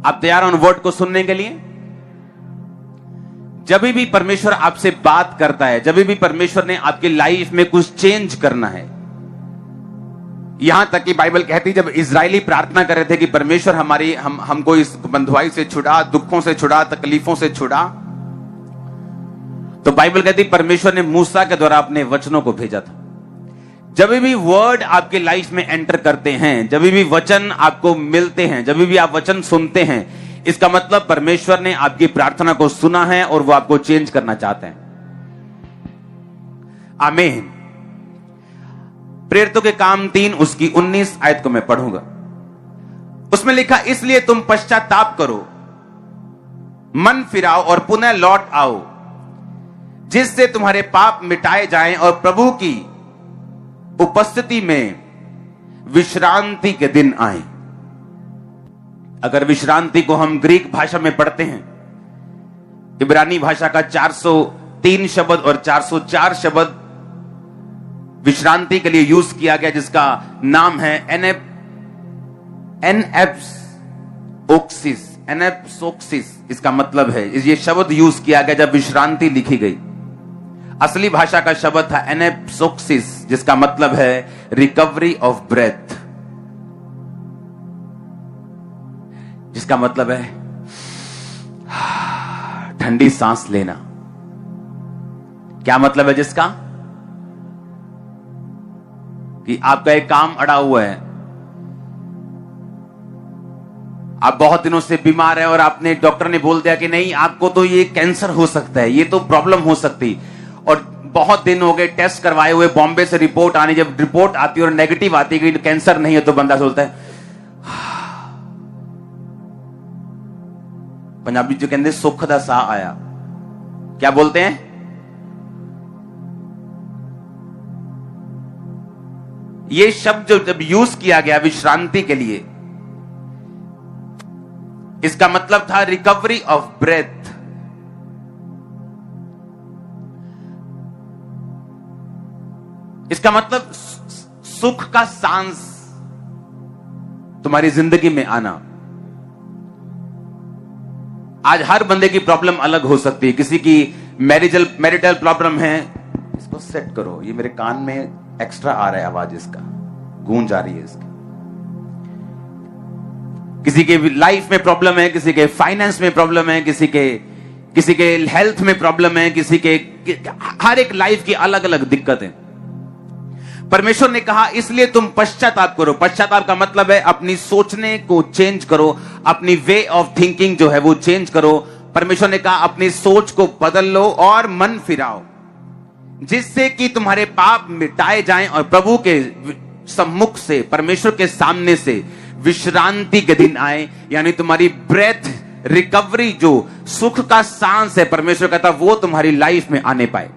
आप तैयार हैं उन वर्ड को सुनने के लिए? जब भी परमेश्वर आपसे बात करता है, जब भी परमेश्वर ने आपकी लाइफ में कुछ चेंज करना है, यहां तक कि बाइबल कहती है जब इजरायली प्रार्थना कर रहे थे कि परमेश्वर हमको इस बंधुआई से छुड़ा, दुखों से छुड़ा, तकलीफों से छुड़ा, तो बाइबल कहती परमेश्वर ने मूसा के द्वारा अपने वचनों को भेजा था। जब भी वर्ड आपके लाइफ में एंटर करते हैं, जब भी वचन आपको मिलते हैं, जब भी आप वचन सुनते हैं, इसका मतलब परमेश्वर ने आपकी प्रार्थना को सुना है और वो आपको चेंज करना चाहते हैं। आमीन। प्रेरितों के काम 3 उसकी 19 आयत को मैं पढ़ूंगा। उसमें लिखा, इसलिए तुम पश्चाताप करो, मन फिराओ और पुनः लौट आओ, जिससे तुम्हारे पाप मिटाए जाएं और प्रभु की उपस्थिति में विश्रांति के दिन आए। अगर विश्रांति को हम ग्रीक भाषा में पढ़ते हैं, इब्रानी भाषा का 403 शब्द और 404 शब्द विश्रांति के लिए यूज किया गया, जिसका नाम है एनेप्सोक्सिस। इसका मतलब है, ये शब्द यूज किया गया जब विश्रांति लिखी गई। असली भाषा का शब्द था एनेप्सोक्सिस, जिसका मतलब है रिकवरी ऑफ ब्रेथ, जिसका मतलब है ठंडी सांस लेना। क्या मतलब है जिसका? कि आपका एक काम अड़ा हुआ है, आप बहुत दिनों से बीमार है और आपने, डॉक्टर ने बोल दिया कि नहीं, आपको तो ये कैंसर हो सकता है, ये तो प्रॉब्लम हो सकती, और बहुत दिन हो गए टेस्ट करवाए हुए, बॉम्बे से रिपोर्ट आनी, जब रिपोर्ट आती है और नेगेटिव आती है कि कैंसर नहीं है, तो बंदा सोचता है, पंजाबी जो कहते सुख दा सा आया। क्या बोलते हैं? ये शब्द जो जब यूज किया गया विश्रांति के लिए, इसका मतलब था रिकवरी ऑफ ब्रेथ। इसका मतलब सुख का सांस तुम्हारी जिंदगी में आना। आज हर बंदे की प्रॉब्लम अलग हो सकती है। किसी की मैरिटल प्रॉब्लम है, इसको सेट करो, ये मेरे कान में एक्स्ट्रा आ रहा है आवाज, इसका गूंज आ रही है इसकी। किसी के लाइफ में प्रॉब्लम है, किसी के फाइनेंस में प्रॉब्लम है, किसी के हेल्थ में प्रॉब्लम है, हर एक लाइफ की अलग अलग दिक्कतें। परमेश्वर ने कहा इसलिए तुम पश्चाताप करो। पश्चाताप का मतलब है अपनी सोचने को चेंज करो, अपनी वे ऑफ थिंकिंग जो है वो चेंज करो। परमेश्वर ने कहा अपनी सोच को बदल लो और मन फिराओ, जिससे कि तुम्हारे पाप मिटाए जाएं और प्रभु के सम्मुख से, परमेश्वर के सामने से विश्रांति के दिन आए। यानी तुम्हारी ब्रेथ रिकवरी, जो सुख का सांस है, परमेश्वर कहता वो तुम्हारी लाइफ में आने पाए।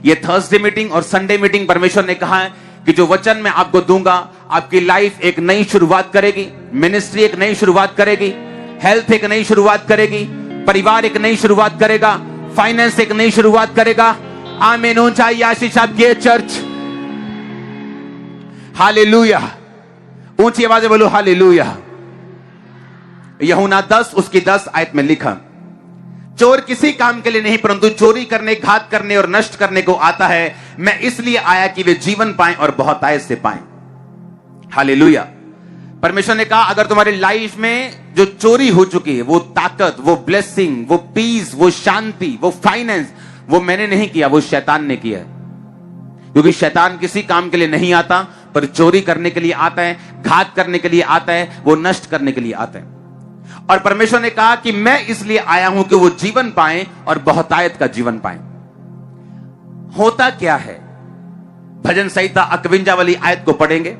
ये थर्सडे मीटिंग और संडे मीटिंग परमेश्वर ने कहा है कि जो वचन मैं आपको दूंगा, आपकी लाइफ एक नई शुरुआत करेगी, मिनिस्ट्री एक नई शुरुआत करेगी, हेल्थ एक नई शुरुआत करेगी, परिवार एक नई शुरुआत करेगा, फाइनेंस एक नई शुरुआत करेगा। आमीन। ऊंचा आशीष आपकी चर्च। हालेलुया। ऊंची आवाज में बोलो हालेलुया। यूहन्ना 10 उसकी 10 आयत में लिखा, चोर किसी काम के लिए नहीं परंतु चोरी करने, घात करने और नष्ट करने को आता है। मैं इसलिए आया कि वे जीवन पाएं और बहुतायत से पाएं। हालेलुया। परमेश्वर ने कहा अगर तुम्हारी लाइफ में जो चोरी हो चुकी है, वो ताकत, वो ब्लेसिंग, वो पीस, वो शांति, वो फाइनेंस, वो मैंने नहीं किया, वो शैतान ने किया है। क्योंकि शैतान किसी काम के लिए नहीं आता, पर चोरी करने के लिए आता है, घात करने के लिए आता है, वो नष्ट करने के लिए आता है। और परमेश्वर ने कहा कि मैं इसलिए आया हूं कि वो जीवन पाएं और बहुतायत का जीवन पाएं। होता क्या है? भजन संहिता 51 वाली आयत को पढ़ेंगे।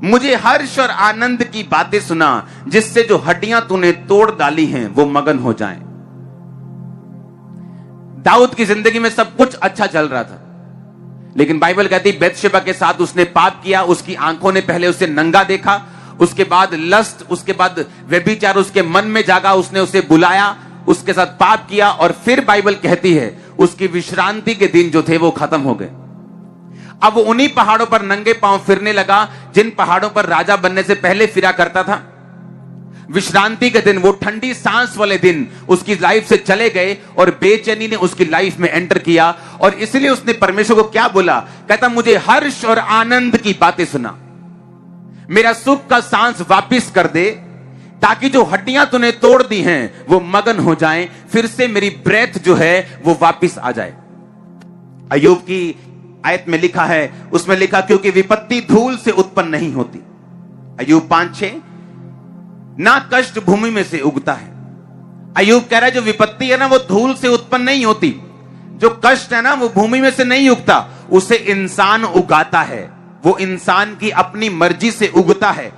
मुझे हर्ष और आनंद की बातें सुना, जिससे जो हड्डियां तूने तोड़ डाली हैं वो मगन हो जाएं। दाऊद की जिंदगी में सब कुछ अच्छा चल रहा था, लेकिन बाइबल कहती बैतशेबा के साथ उसने पाप किया। उसकी आंखों ने पहले उसे नंगा देखा, उसके बाद लस्ट, उसके बाद व्यभिचार उसके मन में जागा, उसने उसे बुलाया, उसके साथ पाप किया, और फिर बाइबल कहती है उसकी विश्रांति के दिन जो थे वो खत्म हो गए। अब वो उन्हीं पहाड़ों पर नंगे पांव फिरने लगा जिन पहाड़ों पर राजा बनने से पहले फिरा करता था। विश्रांति के दिन, वो ठंडी सांस वाले दिन उसकी लाइफ से चले गए और बेचैनी ने उसकी लाइफ में एंटर किया। और इसलिए उसने परमेश्वर को क्या बोला? कहता मुझे हर्ष और आनंद की बातें सुना, मेरा सुख का सांस वापिस कर दे, ताकि जो हड्डियां तूने तोड़ दी हैं वो मगन हो जाएं, फिर से मेरी ब्रेथ जो है वो वापिस आ जाए। अय्यूब की आयत में लिखा है, उसमें लिखा क्योंकि विपत्ति धूल से उत्पन्न नहीं होती। अय्यूब 5:6, ना कष्ट भूमि में से उगता है। अय्यूब कह रहा है जो विपत्ति है ना वो धूल से उत्पन्न नहीं होती, जो कष्ट है ना वो भूमि में से नहीं उगता, उसे इंसान उगाता है, वो इंसान की अपनी मर्जी से उगता है।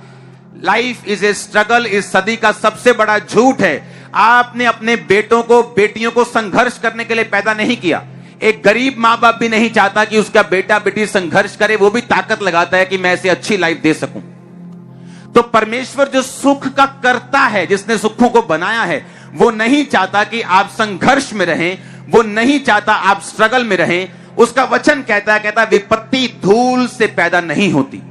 लाइफ इज ए स्ट्रगल इस सदी का सबसे बड़ा झूठ है। आपने अपने बेटों को बेटियों को संघर्ष करने के लिए पैदा नहीं किया। एक गरीब मां बाप भी नहीं चाहता कि उसका बेटा बेटी संघर्ष करे, वो भी ताकत लगाता है कि मैं इसे अच्छी लाइफ दे सकूं। तो परमेश्वर जो सुख का करता है, जिसने सुखों को बनाया है, वो नहीं चाहता कि आप संघर्ष में रहें, वो नहीं चाहता आप स्ट्रगल में रहें। उसका वचन कहता विपत्ति धूल से पैदा नहीं होती।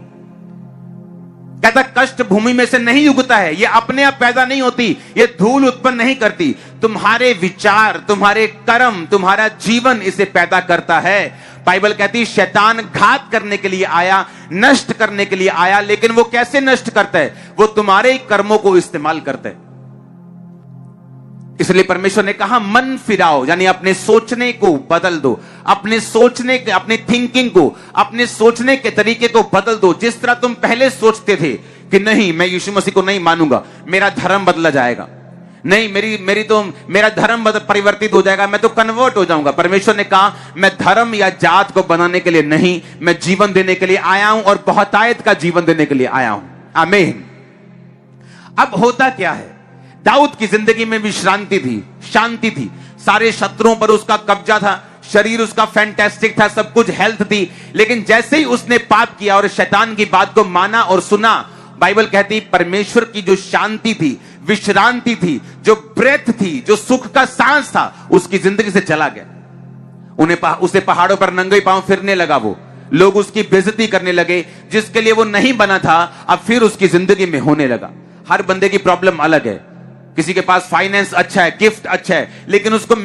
कहता कष्ट भूमि में से नहीं उगता है, ये अपने आप पैदा नहीं होती, ये धूल उत्पन्न नहीं करती, तुम्हारे विचार, तुम्हारे कर्म, तुम्हारा जीवन इसे पैदा करता है। बाइबल कहती है शैतान घात करने के लिए आया, नष्ट करने के लिए आया, लेकिन वो कैसे नष्ट करता है? वो तुम्हारे कर्मों को इस्तेमाल करता है। इसलिए परमेश्वर ने कहा मन फिराओ, यानी अपने सोचने को बदल दो, अपने सोचने के, अपने थिंकिंग को, अपने सोचने के तरीके को बदल दो। जिस तरह तुम पहले सोचते थे कि नहीं मैं यीशु मसीह को नहीं मानूंगा, मेरा धर्म बदला जाएगा, नहीं मेरा धर्म परिवर्तित हो जाएगा, मैं तो कन्वर्ट हो जाऊंगा। परमेश्वर ने कहा मैं धर्म या जात को बनाने के लिए नहीं, मैं जीवन देने के लिए आया हूं और बहुतायत का जीवन देने के लिए आया हूं। आमीन। अब होता क्या है? दाऊद की जिंदगी में विश्रांति थी, शांति थी, सारे शत्रुओं पर उसका कब्जा था, शरीर उसका फैंटास्टिक था, सब कुछ हेल्थ थी। लेकिन जैसे ही उसने पाप किया और शैतान की बात को माना और सुना, बाइबल कहती परमेश्वर की जो शांति थी, विश्रांति थी, जो ब्रेथ थी, जो सुख का सांस था, उसकी जिंदगी से चला गया। उसे पहाड़ों पर नंगे पांव फिरने लगा, वो लोग उसकी बेइज्जती करने लगे, जिसके लिए वो नहीं बना था, अब फिर उसकी जिंदगी में होने लगा। हर बंदे की प्रॉब्लम अलग है। किसी के पास फाइनेंस अच्छा है, गिफ्ट अच्छा है, लेकिन उसको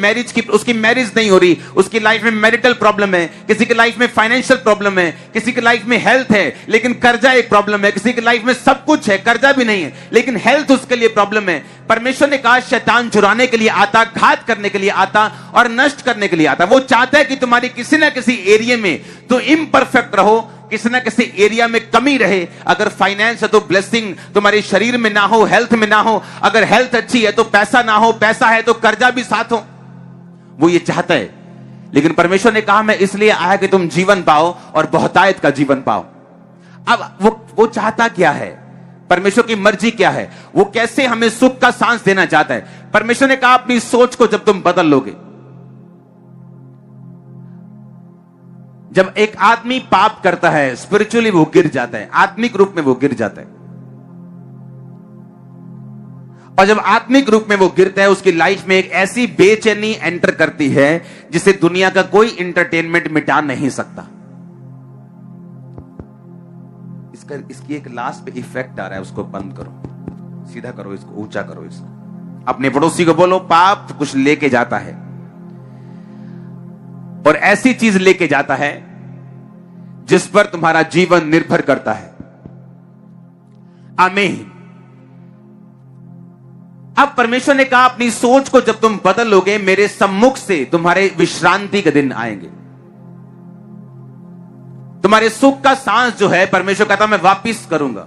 उसकी मैरिज नहीं हो रही, उसकी लाइफ में मैरिटल प्रॉब्लम है, किसी की लाइफ में फाइनेंशियल प्रॉब्लम है, किसी की लाइफ में हेल्थ है लेकिन कर्जा एक प्रॉब्लम है, किसी की लाइफ में सब कुछ है, कर्जा भी नहीं है लेकिन हेल्थ उसके लिए प्रॉब्लम है। परमेश्वर ने कहा शैतान चुराने के लिए आता, घात करने के लिए आता और नष्ट करने के लिए आता। वो चाहता है कि तुम्हारी किसी ना किसी एरिया में तो इम्परफेक्ट रहो, किसी ना किसी एरिया में कमी रहे। अगर फाइनेंस है तो ब्लेसिंग तुम्हारे शरीर में ना हो, हेल्थ में ना हो। अगर हेल्थ अच्छी है तो पैसा ना हो, पैसा है तो कर्जा भी साथ हो। वो ये चाहता है। लेकिन परमेश्वर ने कहा मैं इसलिए आया कि तुम जीवन पाओ और बहुतायत का जीवन पाओ। अब वो चाहता क्या है? परमेश्वर की मर्जी क्या है? वो कैसे हमें सुख का सांस देना चाहता है? परमेश्वर ने कहा अपनी सोच को जब तुम बदल लोगे, जब एक आदमी पाप करता है स्पिरिचुअली वो गिर जाता है, आत्मिक रूप में वो गिर जाता है, और जब आत्मिक रूप में वो गिरता है उसकी लाइफ में एक ऐसी बेचैनी एंटर करती है जिसे दुनिया का कोई इंटरटेनमेंट मिटा नहीं सकता। इसकी एक लास्ट पे इफेक्ट आ रहा है, उसको बंद करो, सीधा करो, इसको ऊंचा करो। इसको अपने पड़ोसी को बोलो पाप कुछ लेके जाता है और ऐसी चीज लेके जाता है जिस पर तुम्हारा जीवन निर्भर करता है। आमीन। अब परमेश्वर ने कहा अपनी सोच को जब तुम बदलोगे मेरे सम्मुख से तुम्हारे विश्रांति के दिन आएंगे। तुम्हारे सुख का सांस जो है परमेश्वर कहता मैं वापिस करूंगा।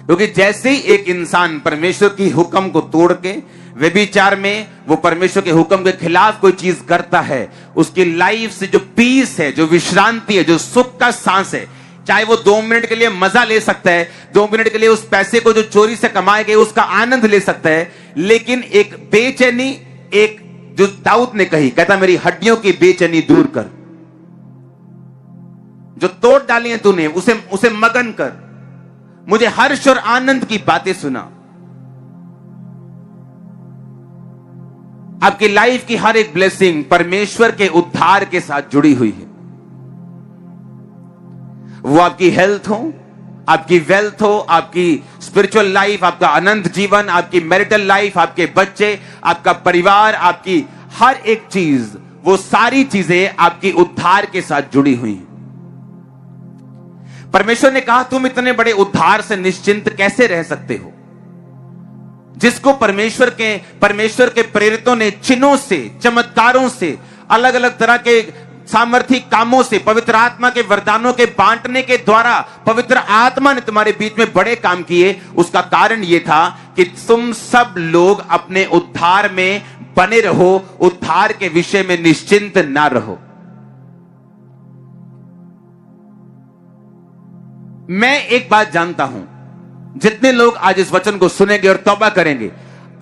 क्योंकि जैसे ही एक इंसान परमेश्वर की हुक्म को तोड़ के व्यभिचार में वो परमेश्वर के हुक्म के खिलाफ कोई चीज करता है, उसकी लाइफ से जो पीस है, जो विश्रांति है, जो सुख का सांस है, चाहे वो 2 मिनट के लिए मजा ले सकता है, 2 मिनट के लिए उस पैसे को जो चोरी से कमाए गए उसका आनंद ले सकता है, लेकिन एक बेचैनी, एक जो दाऊद ने कही, कहता मेरी हड्डियों की बेचैनी दूर कर, जो तोड़ डाली है तूने उसे मगन कर, मुझे हर्ष और आनंद की बातें सुना। आपकी लाइफ की हर एक ब्लेसिंग परमेश्वर के उद्धार के साथ जुड़ी हुई है। वो आपकी हेल्थ हो, आपकी वेल्थ हो, आपकी स्पिरिचुअल लाइफ, आपका अनंत जीवन, आपकी मैरिटल लाइफ, आपके बच्चे, आपका परिवार, आपकी हर एक चीज, वो सारी चीजें आपकी उद्धार के साथ जुड़ी हुई हैं। परमेश्वर ने कहा तुम इतने बड़े उद्धार से निश्चिंत कैसे रह सकते हो? जिसको परमेश्वर के प्रेरितों ने चिन्हों से, चमत्कारों से, अलग अलग तरह के सामर्थी कामों से, पवित्र आत्मा के वरदानों के बांटने के द्वारा पवित्र आत्मा ने तुम्हारे बीच में बड़े काम किए, उसका कारण यह था कि तुम सब लोग अपने उद्धार में बने रहो, उद्धार के विषय में निश्चिंत ना रहो। मैं एक बात जानता हूं, जितने लोग आज इस वचन को सुनेंगे और तौबा करेंगे,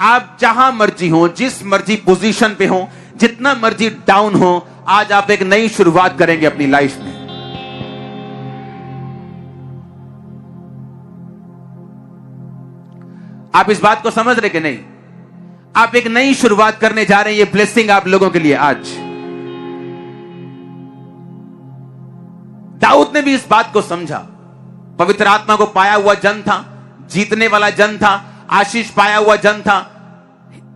आप जहां मर्जी हो, जिस मर्जी पोजीशन पे हो, जितना मर्जी डाउन हो, आज आप एक नई शुरुआत करेंगे अपनी लाइफ में। आप इस बात को समझ रहे कि नहीं? आप एक नई शुरुआत करने जा रहे हैं। ये ब्लेसिंग आप लोगों के लिए आज। दाऊद ने भी इस बात को समझा। पवित्र आत्मा को पाया हुआ जन था, जीतने वाला जन था, आशीष पाया हुआ जन था,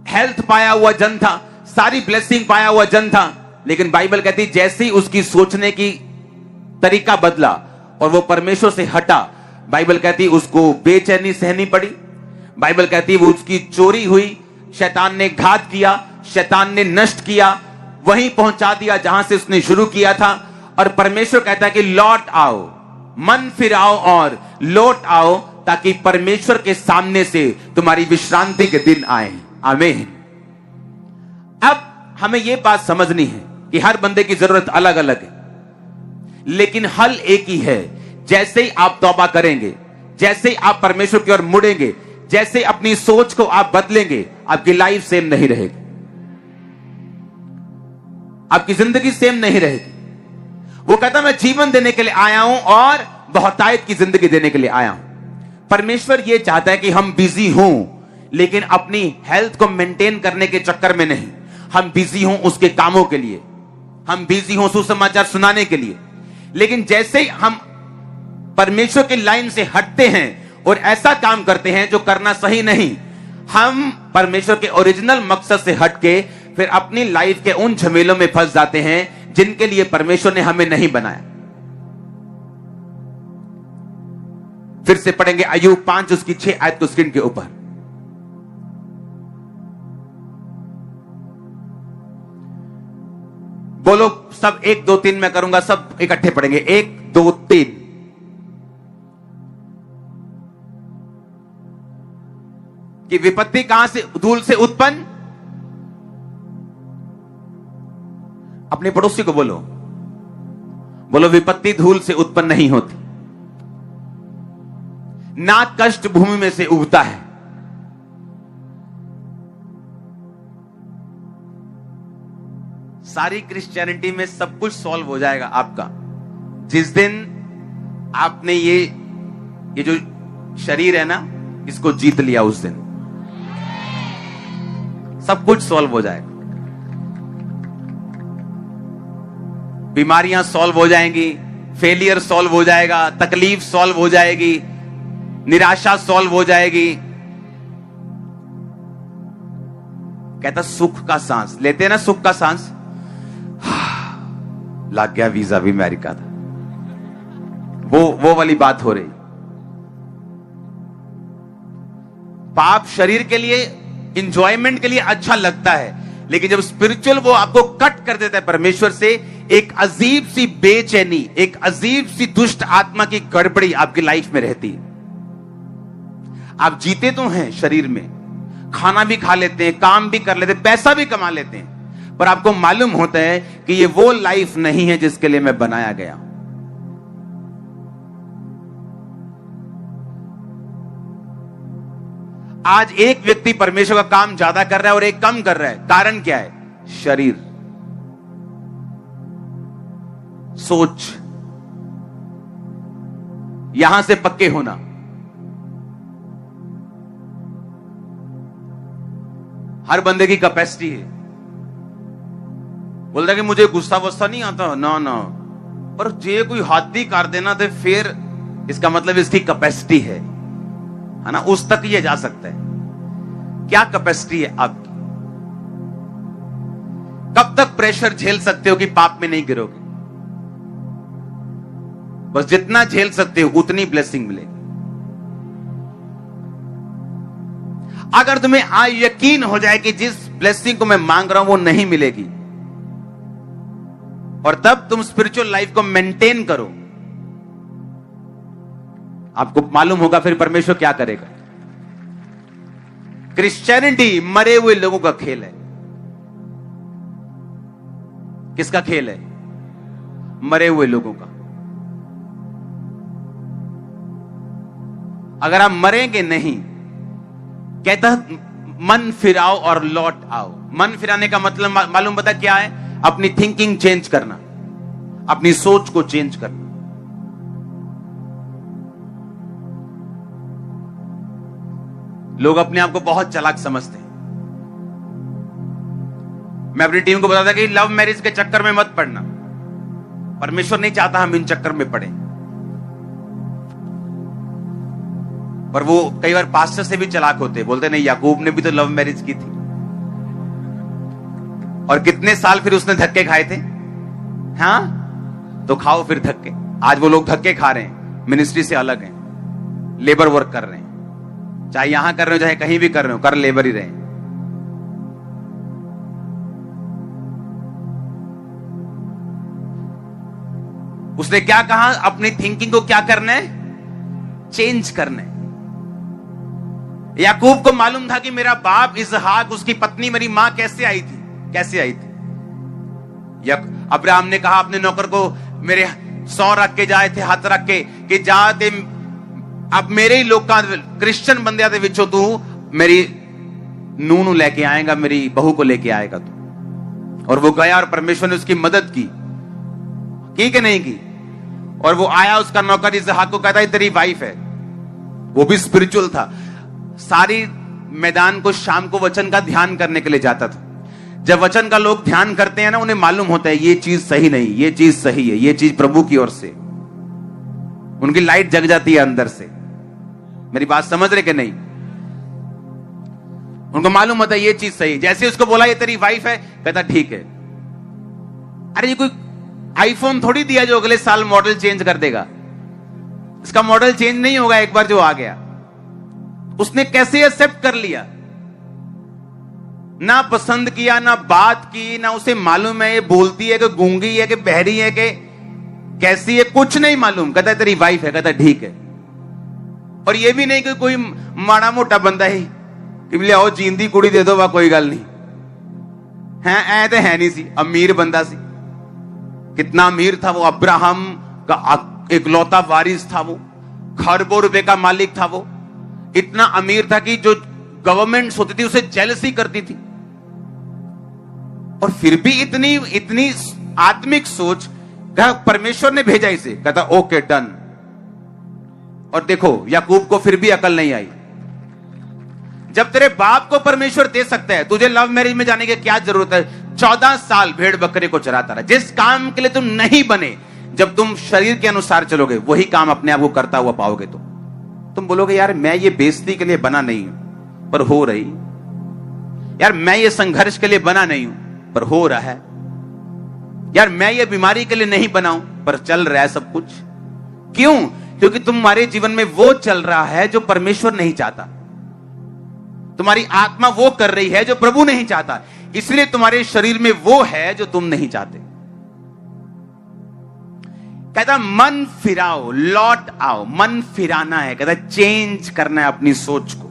हेल्थ पाया हुआ जन था, सारी ब्लेसिंग पाया हुआ जन था। लेकिन बाइबल कहती जैसे ही उसकी सोचने की तरीका बदला और वो परमेश्वर से हटा, बाइबल कहती उसको बेचैनी सहनी पड़ी। बाइबल कहती वो उसकी चोरी हुई, शैतान ने घात किया, शैतान ने नष्ट किया, वहीं पहुंचा दिया जहां से उसने शुरू किया था। और परमेश्वर कहता है कि लौट आओ, मन फिराओ और लौट आओ, ताकि परमेश्वर के सामने से तुम्हारी विश्रांति के दिन आए। आमीन। अब हमें यह बात समझनी है कि हर बंदे की जरूरत अलग अलग है, लेकिन हल एक ही है। जैसे ही आप तौबा करेंगे, जैसे ही आप परमेश्वर की ओर मुड़ेंगे, जैसे अपनी सोच को आप बदलेंगे, आपकी लाइफ सेम नहीं रहेगी, आपकी जिंदगी सेम नहीं रहेगी। वो कहता मैं जीवन देने के लिए आया हूं और बहुतायत की जिंदगी देने के लिए आया हूं। परमेश्वर यह चाहता है कि हम बिजी हों, लेकिन अपनी हेल्थ को मेंटेन करने के चक्कर में नहीं। हम बिजी हों उसके कामों के लिए, हम बिजी हों सुसमाचार सुनाने के लिए। लेकिन जैसे ही हम परमेश्वर की लाइन से हटते हैं और ऐसा काम करते हैं जो करना सही नहीं, हम परमेश्वर के ओरिजिनल मकसद से हटके फिर अपनी लाइफ के उन झमेलों में फंस जाते हैं जिनके लिए परमेश्वर ने हमें नहीं बनाया। फिर से पढ़ेंगे अय्यूब 5 उसकी 6 आयत को स्क्रीन के ऊपर। बोलो सब 1 2 3 मैं करूंगा, सब इकट्ठे पढ़ेंगे। 1 2 3। कि विपत्ति कहां से, धूल से उत्पन्न। अपने पड़ोसी को बोलो, बोलो विपत्ति धूल से उत्पन्न नहीं होती, ना कष्ट भूमि में से उगता है। सारी क्रिश्चियनिटी में सब कुछ सॉल्व हो जाएगा आपका जिस दिन आपने ये जो शरीर है ना, इसको जीत लिया, उस दिन सब कुछ सॉल्व हो जाएगा। बीमारियां सॉल्व हो जाएंगी, फेलियर सॉल्व हो जाएगा, तकलीफ सॉल्व हो जाएगी, निराशा सॉल्व हो जाएगी। कहता सुख का सांस लेते हैं ना, सुख का सांस, लग गया वीजा भी अमेरिका था, वो वाली बात हो रही। पाप शरीर के लिए, इंजॉयमेंट के लिए अच्छा लगता है, लेकिन जब स्पिरिचुअल वो आपको कट कर देता है परमेश्वर से, एक अजीब सी बेचैनी, एक अजीब सी दुष्ट आत्मा की गड़बड़ी आपकी लाइफ में रहती है। आप जीते तो हैं शरीर में, खाना भी खा लेते हैं, काम भी कर लेते हैं, पैसा भी कमा लेते हैं, पर आपको मालूम होता है कि ये वो लाइफ नहीं है जिसके लिए मैं बनाया गया। आज एक व्यक्ति परमेश्वर का काम ज्यादा कर रहा है और एक कम कर रहा है। कारण क्या है? शरीर, सोच, यहां से पक्के होना। हर बंदे की कैपेसिटी है। बोलता कि मुझे गुस्सा वुस्सा नहीं आता, ना ना, पर जे कोई हाथी कर देना तो फिर इसका मतलब इसकी कैपेसिटी है ना, उस तक ये जा सकता है। क्या कैपेसिटी है आपकी? कब तक प्रेशर झेल सकते हो कि पाप में नहीं गिरोगे? बस जितना झेल सकते हो उतनी ब्लेसिंग मिलेगी। अगर तुम्हें यकीन हो जाए कि जिस ब्लेसिंग को मैं मांग रहा हूं वो नहीं मिलेगी, और तब तुम स्पिरिचुअल लाइफ को मेंटेन करो, आपको मालूम होगा फिर परमेश्वर क्या करेगा। क्रिश्चियनिटी मरे हुए लोगों का खेल है। किसका खेल है? मरे हुए लोगों का। अगर आप मरेंगे नहीं, कहता मन फिराओ और लौट आओ। मन फिराने का मतलब मालूम पता क्या है? अपनी थिंकिंग चेंज करना, अपनी सोच को चेंज करना। लोग अपने आप को बहुत चालाक समझते हैं। मैं अपनी टीम को बताता कि लव मैरिज के चक्कर में मत पड़ना। परमेश्वर नहीं चाहता हम इन चक्कर में पड़े। पर वो कई बार पास्टर से भी चालाक होते, बोलते नहीं याकूब ने भी तो लव मैरिज की थी, और कितने साल फिर उसने धक्के खाए थे। हाँ, तो खाओ फिर धक्के। आज वो लोग धक्के खा रहे हैं, मिनिस्ट्री से अलग हैं, लेबर वर्क कर रहे हैं। चाहे यहां कर रहे हो चाहे कहीं भी कर रहे हो, कर लेबर ही रहे। उसने क्या कहा? अपनी थिंकिंग को क्या करना है? चेंज करना है। याकूब को मालूम था कि मेरा बाप इसहाक, उसकी पत्नी मेरी मां कैसे आई थी, कैसे आई थी। अब्राहम ने कहा अपने नौकर को, मेरे सौ रख के जाए थे, हाथ रख के कि जाते अब मेरे ही लोग का क्रिश्चियन बंदे दे विचो तू मेरी नूनू लेके आएगा, मेरी बहू को लेके आएगा तू। और वो गया और परमेश्वर ने उसकी मदद की कि नहीं की? और वो आया, उसका नौकर इसहाक को कहता है तेरी वाइफ है। वो भी स्पिरिचुअल था। सारी मैदान को शाम को वचन का ध्यान करने के लिए जाता था। जब वचन का लोग ध्यान करते हैं ना, उन्हें मालूम होता है ये चीज सही नहीं, ये चीज सही है, ये चीज प्रभु की ओर से। उनकी लाइट जग जाती है अंदर से। मेरी बात समझ रहे कि नहीं? उनको मालूम होता है ये चीज सही। जैसे उसको बोला ये तेरी वाइफ है, कहता ठीक है। अरे ये कोई आईफोन थोड़ी दिया जो अगले साल मॉडल चेंज कर देगा। इसका मॉडल चेंज नहीं होगा एक बार जो आ गया। उसने कैसे एक्सेप्ट कर लिया? ना पसंद किया, ना बात की, ना उसे मालूम है ये बोलती है कि गूंगी है कि बहरी है कि कैसी है, कुछ नहीं मालूम। कहता है तेरी वाइफ है, कहता ठीक है। और ये भी नहीं कि कोई माड़ा मोटा बंदा ही कि बोले आओ जींदी कुड़ी दे दो, वह कोई गल नहीं है। ऐ तो है नहीं सी, अमीर बंदा सी। कितना अमीर था वो? अब्राहम का इकलौता वारिस था वो, खरबों रुपए का मालिक था वो। इतना अमीर था कि जो गवर्नमेंट होती थी उसे जेलसी करती थी। और फिर भी इतनी आत्मिक सोच। परमेश्वर ने भेजा इसे, कहता ओके डन। और देखो याकूब को फिर भी अकल नहीं आई। जब तेरे बाप को परमेश्वर दे सकता है, तुझे लव मैरिज में जाने की क्या जरूरत है? 14 साल भेड़ बकरे को चराता रहा। जिस काम के लिए तुम नहीं बने, जब तुम शरीर के अनुसार चलोगे वही काम अपने आप को करता हुआ पाओगे। तुम बोलोगे यार मैं ये बेइज्जती के लिए बना नहीं हूं, पर हो रही। यार मैं ये संघर्ष के लिए बना नहीं हूं, पर हो रहा है। यार मैं ये बीमारी के लिए नहीं बना हूं, पर चल रहा है सब कुछ। क्यों? क्योंकि तुम्हारे जीवन में वो चल रहा है जो परमेश्वर नहीं चाहता। तुम्हारी आत्मा वो कर रही है जो प्रभु नहीं चाहता, इसलिए तुम्हारे शरीर में वो है जो तुम नहीं चाहते। कहता मन फिराओ, लौट आओ। मन फिराना है, कहता चेंज करना है अपनी सोच को।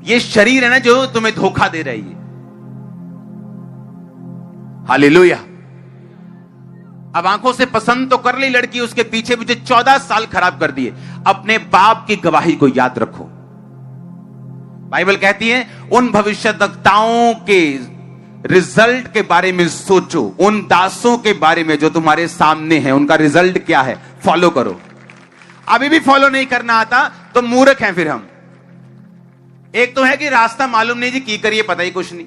ये शरीर है ना जो तुम्हें धोखा दे रही है। हालेलुया। अब आंखों से पसंद तो कर ली लड़की, उसके पीछे पीछे 14 साल खराब कर दिए। अपने बाप की गवाही को याद रखो। बाइबल कहती है उन भविष्यद्वक्ताओं के रिजल्ट के बारे में सोचो। उन दासों के बारे में जो तुम्हारे सामने हैं, उनका रिजल्ट क्या है, फॉलो करो। अभी भी फॉलो नहीं करना आता तो मूर्ख हैं फिर हम। एक तो है कि रास्ता मालूम नहीं जी, की करिए पता ही कुछ नहीं।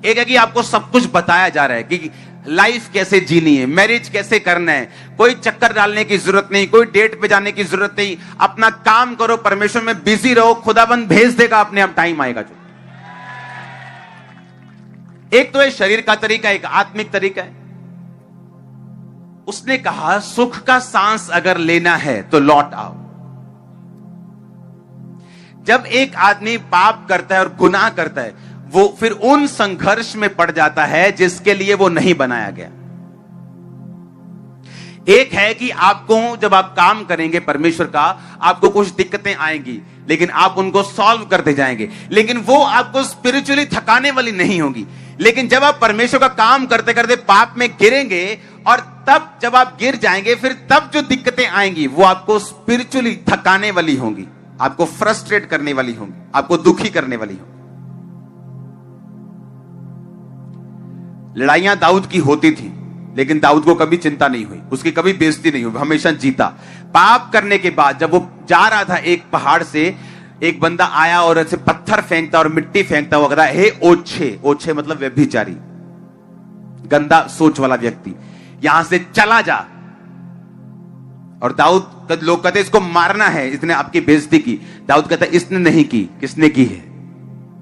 एक है कि आपको सब कुछ बताया जा रहा है कि लाइफ कैसे जीनी है, मैरिज कैसे करना है। कोई चक्कर डालने की जरूरत नहीं, कोई डेट पे जाने की जरूरत नहीं। अपना काम करो, परमेश्वर में बिजी रहो, खुदाबंद भेज देगा, अपने आप टाइम आएगा। जो एक तो है शरीर का तरीका, एक आत्मिक तरीका है। उसने कहा सुख का सांस अगर लेना है तो लौट आओ। जब एक आदमी पाप करता है और गुनाह करता है, वो फिर उन संघर्ष में पड़ जाता है जिसके लिए वो नहीं बनाया गया। एक है कि आपको जब आप काम करेंगे परमेश्वर का, आपको कुछ दिक्कतें आएंगी, लेकिन आप उनको सॉल्व करते जाएंगे, लेकिन वो आपको स्पिरिचुअली थकाने वाली नहीं होगी। लेकिन जब आप परमेश्वर का काम करते करते पाप में गिरेंगे, और तब जब आप गिर जाएंगे, फिर तब जो दिक्कतें आएंगी वो आपको स्पिरिचुअली थकाने वाली होंगी, आपको फ्रस्ट्रेट करने वाली होंगी, आपको दुखी करने वाली होंगी। लड़ाइयां दाऊद की होती थी, लेकिन दाऊद को कभी चिंता नहीं हुई, उसकी कभी बेइज्जती नहीं हुई, हमेशा जीता। पाप करने के बाद जब वो जा रहा था, एक पहाड़ से एक बंदा आया और ऐसे पत्थर फेंकता और मिट्टी फेंकता हुआ कहता, हे ओछे, ओछे मतलब व्यभिचारी, गंदा सोच वाला व्यक्ति, यहां से चला जा। और दाऊद, लोग कहते इसको मारना है, इसने आपकी बेइज्जती की। दाऊद कहता इसने नहीं की, किसने की है?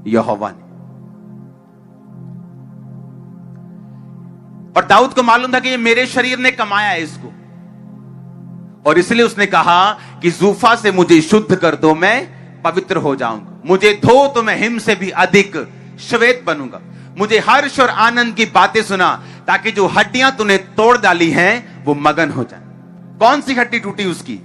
यहोवा ने। और दाऊद को मालूम था कि ये मेरे शरीर ने कमाया है इसको, और इसलिए उसने कहा कि जूफा से मुझे शुद्ध कर दो, मैं पवित्र हो जाऊंगा। मुझे धो तो मैं हिम से भी अधिक श्वेत बनूंगा। मुझे हर्ष और आनंद की बातें सुना, ताकि जो हड्डियां तूने तोड़ डाली हैं वो मगन हो जाए। कौन सी हड्डी टूटी उसकी?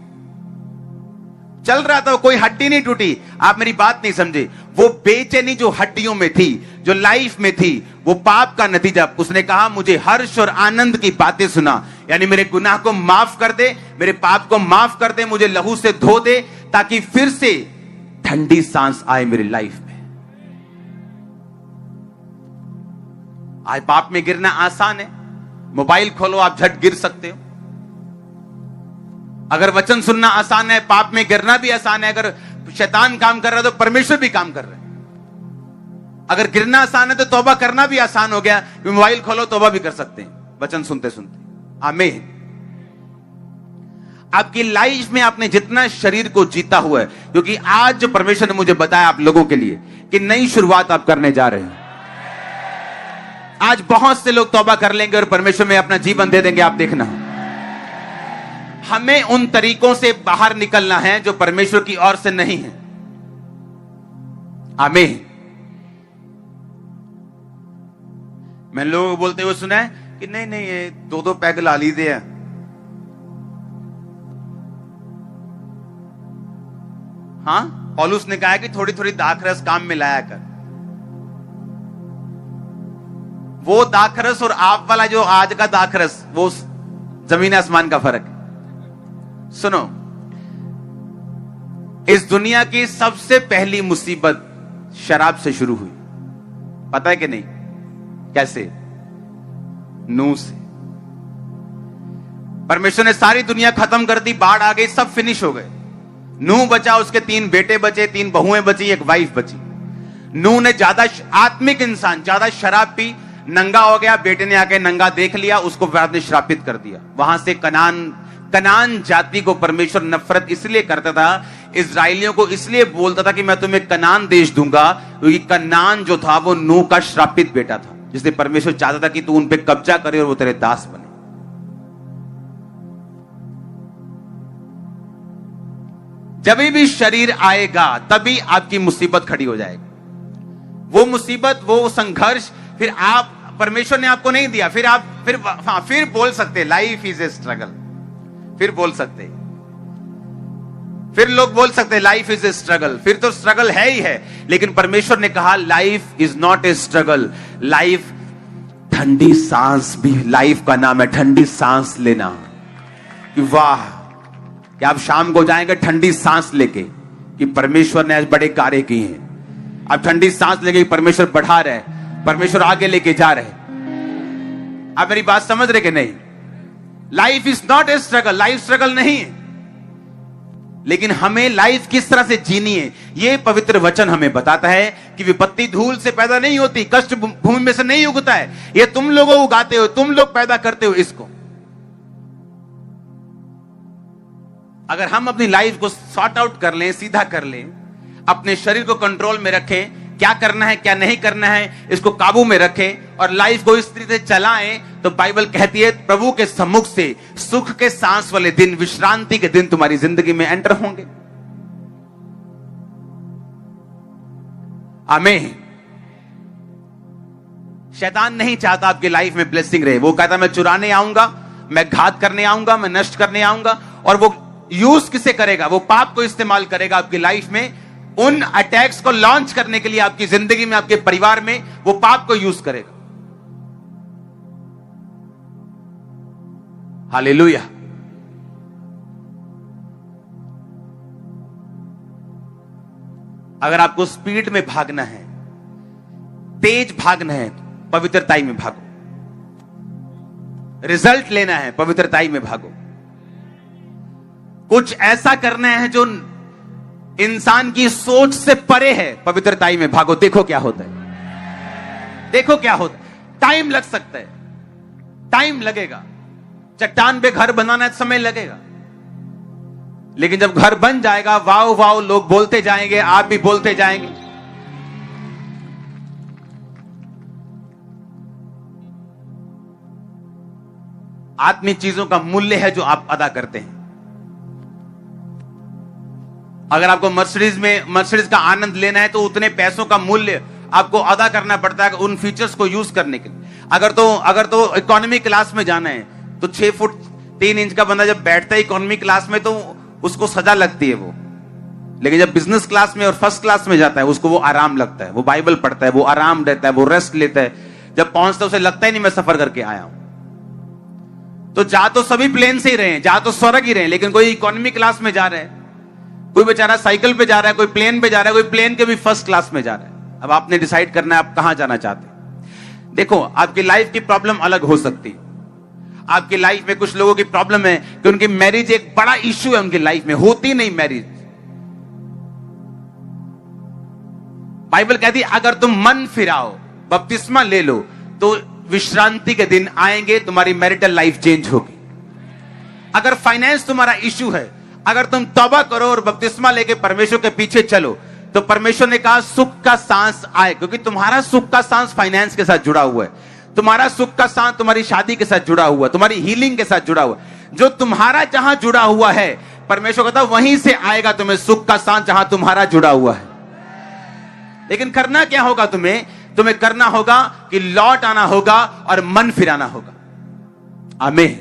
चल रहा था, कोई हड्डी नहीं टूटी। आप मेरी बात नहीं समझे। वो बेचैनी जो हड्डियों में थी, जो लाइफ में थी, वो पाप का नतीजा। उसने कहा मुझे हर्ष और आनंद की बातें सुना, यानी मेरे गुनाह को माफ कर दे, मेरे पाप को माफ कर दे, मुझे लहू से धो दे, ताकि फिर से ठंडी सांस आए मेरी लाइफ में। आज पाप में गिरना आसान है, मोबाइल खोलो आप झट गिर सकते हो। अगर वचन सुनना आसान है, पाप में गिरना भी आसान है। अगर शैतान काम कर रहा है तो परमेश्वर भी काम कर रहा है। अगर गिरना आसान है तो तौबा करना भी आसान हो गया, मोबाइल खोलो तौबा भी कर सकते हैं वचन सुनते सुनते। आमीन। आपकी लाइफ में आपने जितना शरीर को जीता हुआ है, क्योंकि आज जो परमेश्वर ने मुझे बताया आप लोगों के लिए कि नई शुरुआत आप करने जा रहे हैं। आज बहुत से लोग तौबा कर लेंगे और परमेश्वर में अपना जीवन दे देंगे, आप देखना। हमें उन तरीकों से बाहर निकलना है जो परमेश्वर की ओर से नहीं है। आमीन। मैंने लोगों को बोलते हुए सुना है कि नहीं नहीं ये दो पैग ला लीजिए। हाँ, पौलुस ने कहा कि थोड़ी थोड़ी दाखरस काम में लाया कर। वो दाखरस और आप वाला जो आज का दाखरस, वो जमीन आसमान का फर्क है। सुनो, इस दुनिया की सबसे पहली मुसीबत शराब से शुरू हुई, पता है कि नहीं? कैसे? नूह से। परमेश्वर ने सारी दुनिया खत्म कर दी, बाढ़ आ गई, सब फिनिश हो गए। नूह बचा, उसके 3 बेटे बचे, 3 बहुएं बची, 1 वाइफ बची। नूह ने ज्यादा आत्मिक इंसान, ज्यादा शराब पी, नंगा हो गया। बेटे ने आके नंगा देख लिया, उसको बाद में श्रापित कर दिया। वहां से कनान जाति को परमेश्वर नफरत इसलिए करता था, इजराइलियों को इसलिए बोलता था कि मैं तुम्हें कनान देश दूंगा, क्योंकि कनान जो था वो नूह का श्रापित बेटा था, जिसने परमेश्वर चाहता था कि तू उन पे कब्जा करे और वो तेरे दास बने। जब भी शरीर आएगा तभी आपकी मुसीबत खड़ी हो जाएगी। वो मुसीबत, वो संघर्ष, फिर आप, परमेश्वर ने आपको नहीं दिया, फिर आप फिर बोल सकते लाइफ इज ए स्ट्रगल। फिर बोल सकते, फिर लोग बोल सकते लाइफ इज ए स्ट्रगल। फिर तो स्ट्रगल है ही है, लेकिन परमेश्वर ने कहा life is not a struggle. Life ठंडी सांस भी लाइफ का नाम है। ठंडी सांस लेना, कि वाह कि आप शाम को जाएंगे ठंडी सांस लेके कि परमेश्वर ने आज बड़े कार्य किए हैं। आप ठंडी सांस लेके परमेश्वर बढ़ा रहे, परमेश्वर आगे लेके जा रहे। आप मेरी बात समझ रहे कि नहीं? Life is not a struggle. Life struggle नहीं है। लेकिन हमें लाइफ किस तरह से जीनी है, यह पवित्र वचन हमें बताता है कि विपत्ति धूल से पैदा नहीं होती, कष्ट भूमि में से नहीं उगता है, यह तुम लोग उगाते हो, तुम लोग पैदा करते हो इसको। अगर हम अपनी लाइफ को सॉर्ट आउट कर लें, सीधा कर लें, अपने शरीर को कंट्रोल में रखें, क्या करना है क्या नहीं करना है इसको काबू में रखें और लाइफ को इस तरीके से चलाएं, तो बाइबल कहती है प्रभु के सम्मुख से सुख के सांस वाले दिन, विश्रांति के दिन तुम्हारी जिंदगी में एंटर होंगे। आमीन। शैतान नहीं चाहता आपकी लाइफ में ब्लेसिंग रहे। वो कहता मैं चुराने आऊंगा, मैं घात करने आऊंगा, मैं नष्ट करने आऊंगा। और वो यूज किसे करेगा? वो पाप को इस्तेमाल करेगा आपकी लाइफ में, उन अटैक्स को लॉन्च करने के लिए आपकी जिंदगी में, आपके परिवार में वो पाप को यूज करेगा। हालेलुया। अगर आपको स्पीड में भागना है, तेज भागना है, पवित्रताई में भागो। रिजल्ट लेना है, पवित्रताई में भागो। कुछ ऐसा करना है जो इंसान की सोच से परे है, पवित्रताई में भागो। देखो क्या होता है, देखो क्या होता है। टाइम लग सकता है, टाइम लगेगा। चट्टान पे घर बनाना है, समय लगेगा, लेकिन जब घर बन जाएगा, वाओ वाओ लोग बोलते जाएंगे, आप भी बोलते जाएंगे। आत्मिक चीजों का मूल्य है जो आप अदा करते हैं। अगर आपको मर्सिडीज का आनंद लेना है तो उतने पैसों का मूल्य आपको अदा करना पड़ता है उन फीचर्स को यूज करने के लिए। अगर तो इकोनॉमी क्लास में जाना है तो 6 फुट 3 इंच का बंदा जब बैठता है इकोनॉमी क्लास में तो उसको सजा लगती है वो, लेकिन जब बिजनेस क्लास में और फर्स्ट क्लास में जाता है उसको वो आराम लगता है, वो बाइबल पढ़ता है, वो आराम रहता है, वो रेस्ट लेता है। जब पहुंचता है उसे लगता ही नहीं मैं सफर करके आया हूं। तो जा तो सभी प्लेन से ही रहे हैं, जा तो स्वर्ग ही रहे हैं, लेकिन कोई इकोनॉमी क्लास में जा रहा है, कोई बेचारा साइकिल पे जा रहा है, कोई प्लेन पे जा रहा है, कोई प्लेन के भी फर्स्ट क्लास में जा रहा है। अब आपने डिसाइड करना है आप कहां जाना चाहते हैं। देखो, आपकी लाइफ की प्रॉब्लम अलग हो सकती है। आपकी लाइफ में कुछ लोगों की प्रॉब्लम है कि उनकी मैरिज एक बड़ा इश्यू है, उनकी लाइफ में होती नहीं मैरिज। बाइबल कहती है अगर तुम मन फिराओ, बपतिस्मा ले लो, तो विश्रांति के दिन आएंगे, तुम्हारी मैरिटल लाइफ चेंज होगी। अगर फाइनेंस तुम्हारा इश्यू है, अगर तुम तौबा करो और बपतिस्मा लेके परमेश्वर के पीछे चलो, तो परमेश्वर ने कहा सुख का सांस आए, क्योंकि तुम्हारा सुख का सांस फाइनेंस के साथ जुड़ा हुआ है, तुम्हारा सुख का सांस तुम्हारी शादी के साथ जुड़ा हुआ है, तुम्हारी हीलिंग के साथ जुड़ा हुआ है। जो तुम्हारा जहां जुड़ा हुआ है, परमेश्वर कहता वहीं से आएगा तुम्हें सुख का सांस, जहां तुम्हारा जुड़ा हुआ है। लेकिन करना क्या होगा? तुम्हें करना होगा कि लौट आना होगा और मन फिराना होगा। आमीन।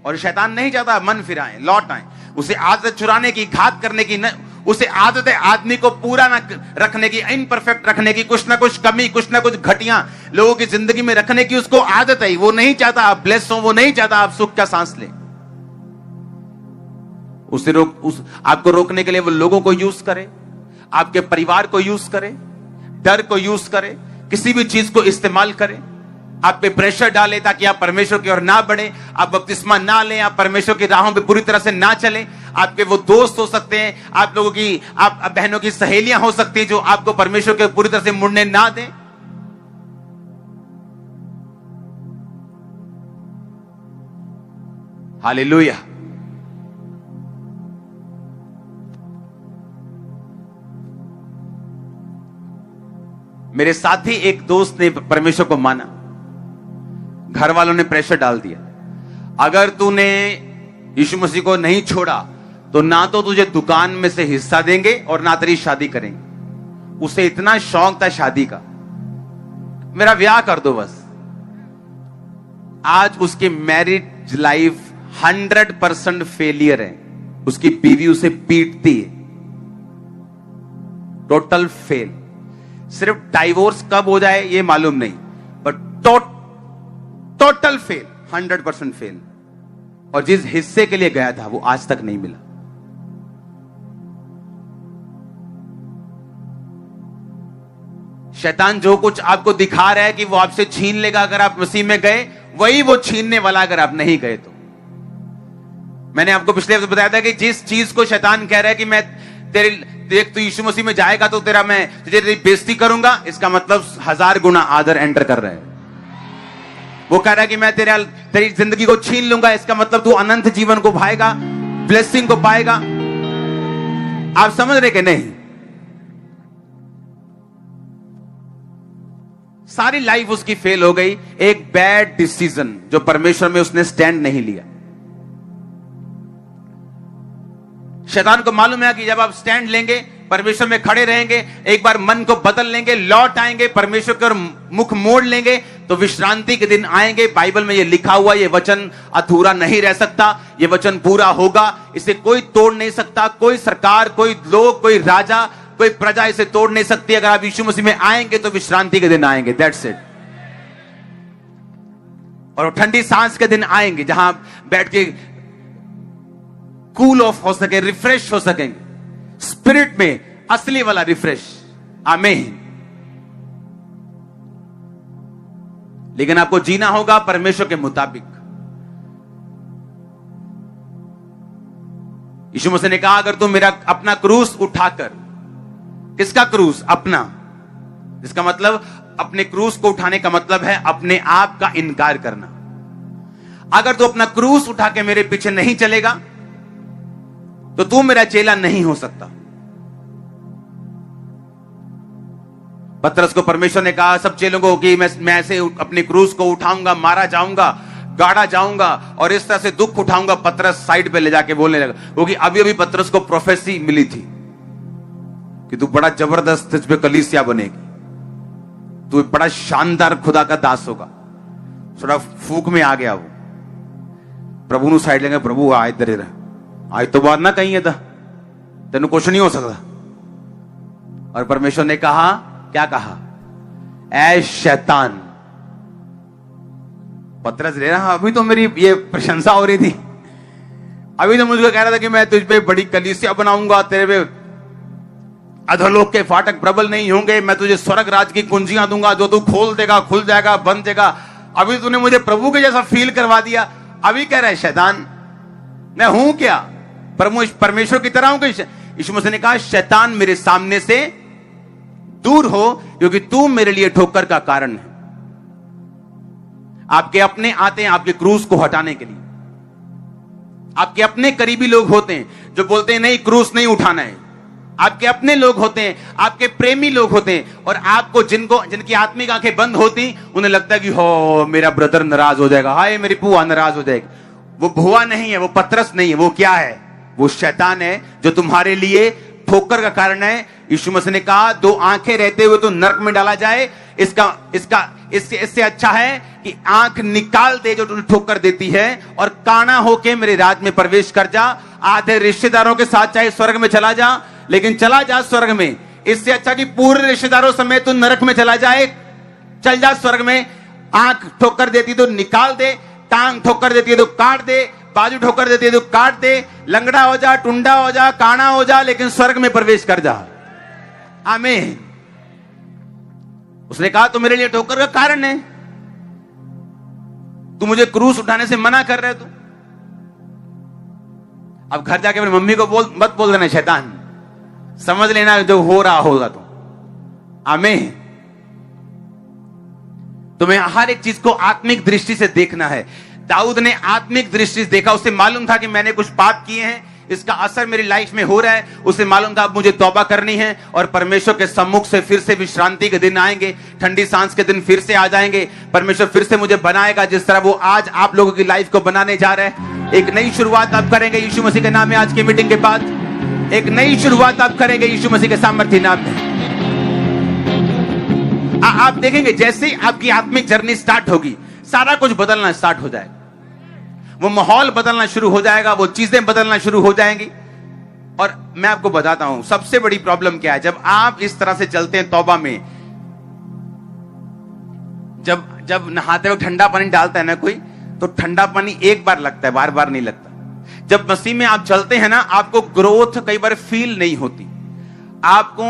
और शैतान नहीं चाहता मन फिराएं, लौट आए। उसे आदत चुराने की, घात करने की, उसे आदत है आदमी को पूरा ना रखने की, इनपरफेक्ट रखने की, कुछ ना कुछ कमी, कुछ ना कुछ घटिया लोगों की जिंदगी में रखने की उसको आदत है। वो नहीं चाहता आप ब्लेस हो, वो नहीं चाहता आप सुख का सांस लें। आपको रोकने के लिए वो लोगों को यूज करे, आपके परिवार को यूज करे, डर को यूज करे, किसी भी चीज को इस्तेमाल करे, आप पे प्रेशर डाले ताकि आप परमेश्वर की ओर ना बढ़े, आप बपतिस्मा ना लें, आप परमेश्वर की राहों पे पूरी तरह से ना चलें। आपके वो दोस्त हो सकते हैं, आप लोगों की, आप बहनों की सहेलियां हो सकती हैं जो आपको परमेश्वर के पूरी तरह से मुड़ने ना दें। हालेलुया। मेरे साथी एक दोस्त ने परमेश्वर को माना, घर वालों ने प्रेशर डाल दिया, अगर तूने यीशु मसीह को नहीं छोड़ा तो ना तो तुझे दुकान में से हिस्सा देंगे और ना तेरी शादी करेंगे। उसे इतना शौक था शादी का, मेरा ब्याह कर दो बस। आज उसकी मैरिज लाइफ 100% फेलियर है। उसकी बीवी उसे पीटती है, टोटल फेल। सिर्फ डाइवोर्स कब हो जाए ये मालूम नहीं, बट टोटल फेल, 100% फेल। और जिस हिस्से के लिए गया था वो आज तक नहीं मिला। शैतान जो कुछ आपको दिखा रहा है कि वो आपसे छीन लेगा अगर आप मसीह में गए, वही वो छीनने वाला अगर आप नहीं गए तो। मैंने आपको पिछले हफ्ते बताया था कि जिस चीज को शैतान कह रहा है कि मैं तेरे देख, तू यीशु मसीह में जाएगा तो तेरा मैं तेरी बेइज्जती करूंगा, इसका मतलब 1000 गुना आदर एंटर कर रहा है। वो कह रहा है कि मैं तेरी जिंदगी को छीन लूंगा, इसका मतलब तू अनंत जीवन को पाएगा, ब्लेसिंग को पाएगा। आप समझ रहे कि नहीं? सारी लाइफ उसकी फेल हो गई, एक बैड डिसीजन जो परमेश्वर में उसने स्टैंड नहीं लिया। शैतान को मालूम है कि जब आप स्टैंड लेंगे, परमेश्वर में खड़े रहेंगे, एक बार मन को बदल लेंगे, लौट आएंगे, परमेश्वर की ओर मुख मोड़ लेंगे, तो विश्रांति के दिन आएंगे। बाइबल में ये लिखा हुआ, ये वचन अधूरा नहीं रह सकता, ये वचन पूरा होगा, इसे कोई तोड़ नहीं सकता, कोई सरकार, कोई लोग, कोई राजा, कोई प्रजा इसे तोड़ नहीं सकती। अगर आप यीशु मसीह में आएंगे तो विश्रांति के दिन आएंगे, दैट्स इट। और ठंडी सांस के दिन आएंगे जहां आप बैठ के कूल ऑफ हो सके, रिफ्रेश हो सकेंगे, स्पिरिट में असली वाला रिफ्रेश। आमीन। लेकिन आपको जीना होगा परमेश्वर के मुताबिक। यीशु मसीह ने कहा, अगर तुम मेरा अपना क्रूस उठाकर, किसका क्रूस? अपना। इसका मतलब अपने क्रूस को उठाने का मतलब है अपने आप का इनकार करना। अगर तू अपना क्रूस उठा के मेरे पीछे नहीं चलेगा तो तू मेरा चेला नहीं हो सकता। पतरस को परमेश्वर ने कहा सब चेलों को कि मैं ऐसे अपने क्रूस को उठाऊंगा, मारा जाऊंगा, गाड़ा जाऊंगा और इस तरह से दुख उठाऊंगा। पतरस साइड पे ले जाके बोलने लगा, क्योंकि अभी पतरस को प्रोफेसी मिली थी कि तू बड़ा जबरदस्त तुझ पे कलीसिया बनेगी, तू बड़ा शानदार खुदा का दास होगा। थोड़ा फूक में आ गया वो। प्रभु नु साइड लेंगे, प्रभु आ इधर रह, आज तो बात ना कहीं है था, तेन कुछ नहीं हो सकता। और परमेश्वर ने कहा, क्या कहा? ऐ शैतान। पतरस ले रहा, अभी तो मेरी ये प्रशंसा हो रही थी, अभी तो मुझको कह रहा था कि मैं तुझ पे बड़ी कलीसिया बनाऊंगा, तेरे पे अधोलोक के फाटक प्रबल नहीं होंगे, मैं तुझे स्वर्ग राज की कुंजियां दूंगा, जो तू खोल देगा खुल जाएगा, बंद देगा। अभी तूने मुझे प्रभु के जैसा फील करवा दिया, अभी कह रहा है शैतान। मैं हूं क्या? परमेश्वर की तरह हूं कि? यीशु मसीह ने कहा, शैतान मेरे सामने से दूर हो, क्योंकि तू मेरे लिए ठोकर का कारण है। आपके अपने आते हैं आपके क्रूस को हटाने के लिए। आपके अपने करीबी लोग होते हैं जो बोलते हैं नहीं, क्रूस नहीं उठाना है। आपके अपने लोग होते हैं, आपके प्रेमी लोग होते हैं, और आपको जिनकी आत्मिक आंखें बंद होती, उन्हें लगता है कि हो मेरा ब्रदर नाराज हो जाएगा, हाय मेरी बुआ नाराज हो जाएगी। वो बुआ नहीं है, वो पतरस नहीं है, वो क्या है? वो शैतान है जो तुम्हारे लिए ठोकर का कारण है। यीशु मसीह ने कहा, दो आंखें रहते हुए तो नरक में डाला जाए, इससे अच्छा है कि आंख निकाल दे जो तुम्हें ठोकर देती है, और काना होके मेरे राज में प्रवेश कर जा। आधे रिश्तेदारों के साथ चाहे स्वर्ग में चला जा, लेकिन चला जा स्वर्ग में। इससे अच्छा कि पूरे रिश्तेदारों समेत तू नरक में चला जाए, चल जा स्वर्ग में। आंख ठोकर देती तो निकाल दे, टांग ठोकर देती है तो काट दे, बाजू ठोकर देती है तो काट दे, लंगड़ा हो जा, टुंडा हो जा, काना हो जा, लेकिन स्वर्ग में प्रवेश कर जा। आमीन। उसने कहा, तो मेरे लिए ठोकर का कारण है, तू मुझे क्रूस उठाने से मना कर रहे तू। अब घर जाके अपनी मम्मी को मत बोल देना शैतान, समझ लेना जो हो रहा होगा तो। आमीन। तुम्हें हर एक चीज को आत्मिक दृष्टि से देखना है। दाऊद ने आत्मिक दृष्टि से देखा, उसे मालूम था कि मैंने कुछ पाप किए हैं, इसका असर मेरी लाइफ में हो रहा है। उसे मालूम था अब मुझे तौबा करनी है, और परमेश्वर के सम्मुख से फिर से विश्रांति के दिन आएंगे, ठंडी सांस के दिन फिर से आ जाएंगे। परमेश्वर फिर से मुझे बनाएगा जिस तरह वो आज आप लोगों की लाइफ को बनाने जा रहे हैं। एक नई शुरुआत आप करेंगे यीशु मसीह के नाम में। आज की मीटिंग के बाद एक नई शुरुआत आप करेंगे यीशु मसीह के सामर्थ्य नाम में। आप देखेंगे जैसे ही आपकी आत्मिक जर्नी स्टार्ट होगी, सारा कुछ बदलना स्टार्ट हो जाएगा। वो माहौल बदलना शुरू हो जाएगा, वो चीजें बदलना शुरू हो जाएंगी। और मैं आपको बताता हूं सबसे बड़ी प्रॉब्लम क्या है। जब आप इस तरह से चलते हैं तौबा में, जब नहाते वक्त ठंडा पानी डालता है ना कोई, तो ठंडा पानी एक बार लगता है, बार बार नहीं लगता। जब मसीह में आप चलते हैं ना, आपको ग्रोथ कई बार फील नहीं होती, आपको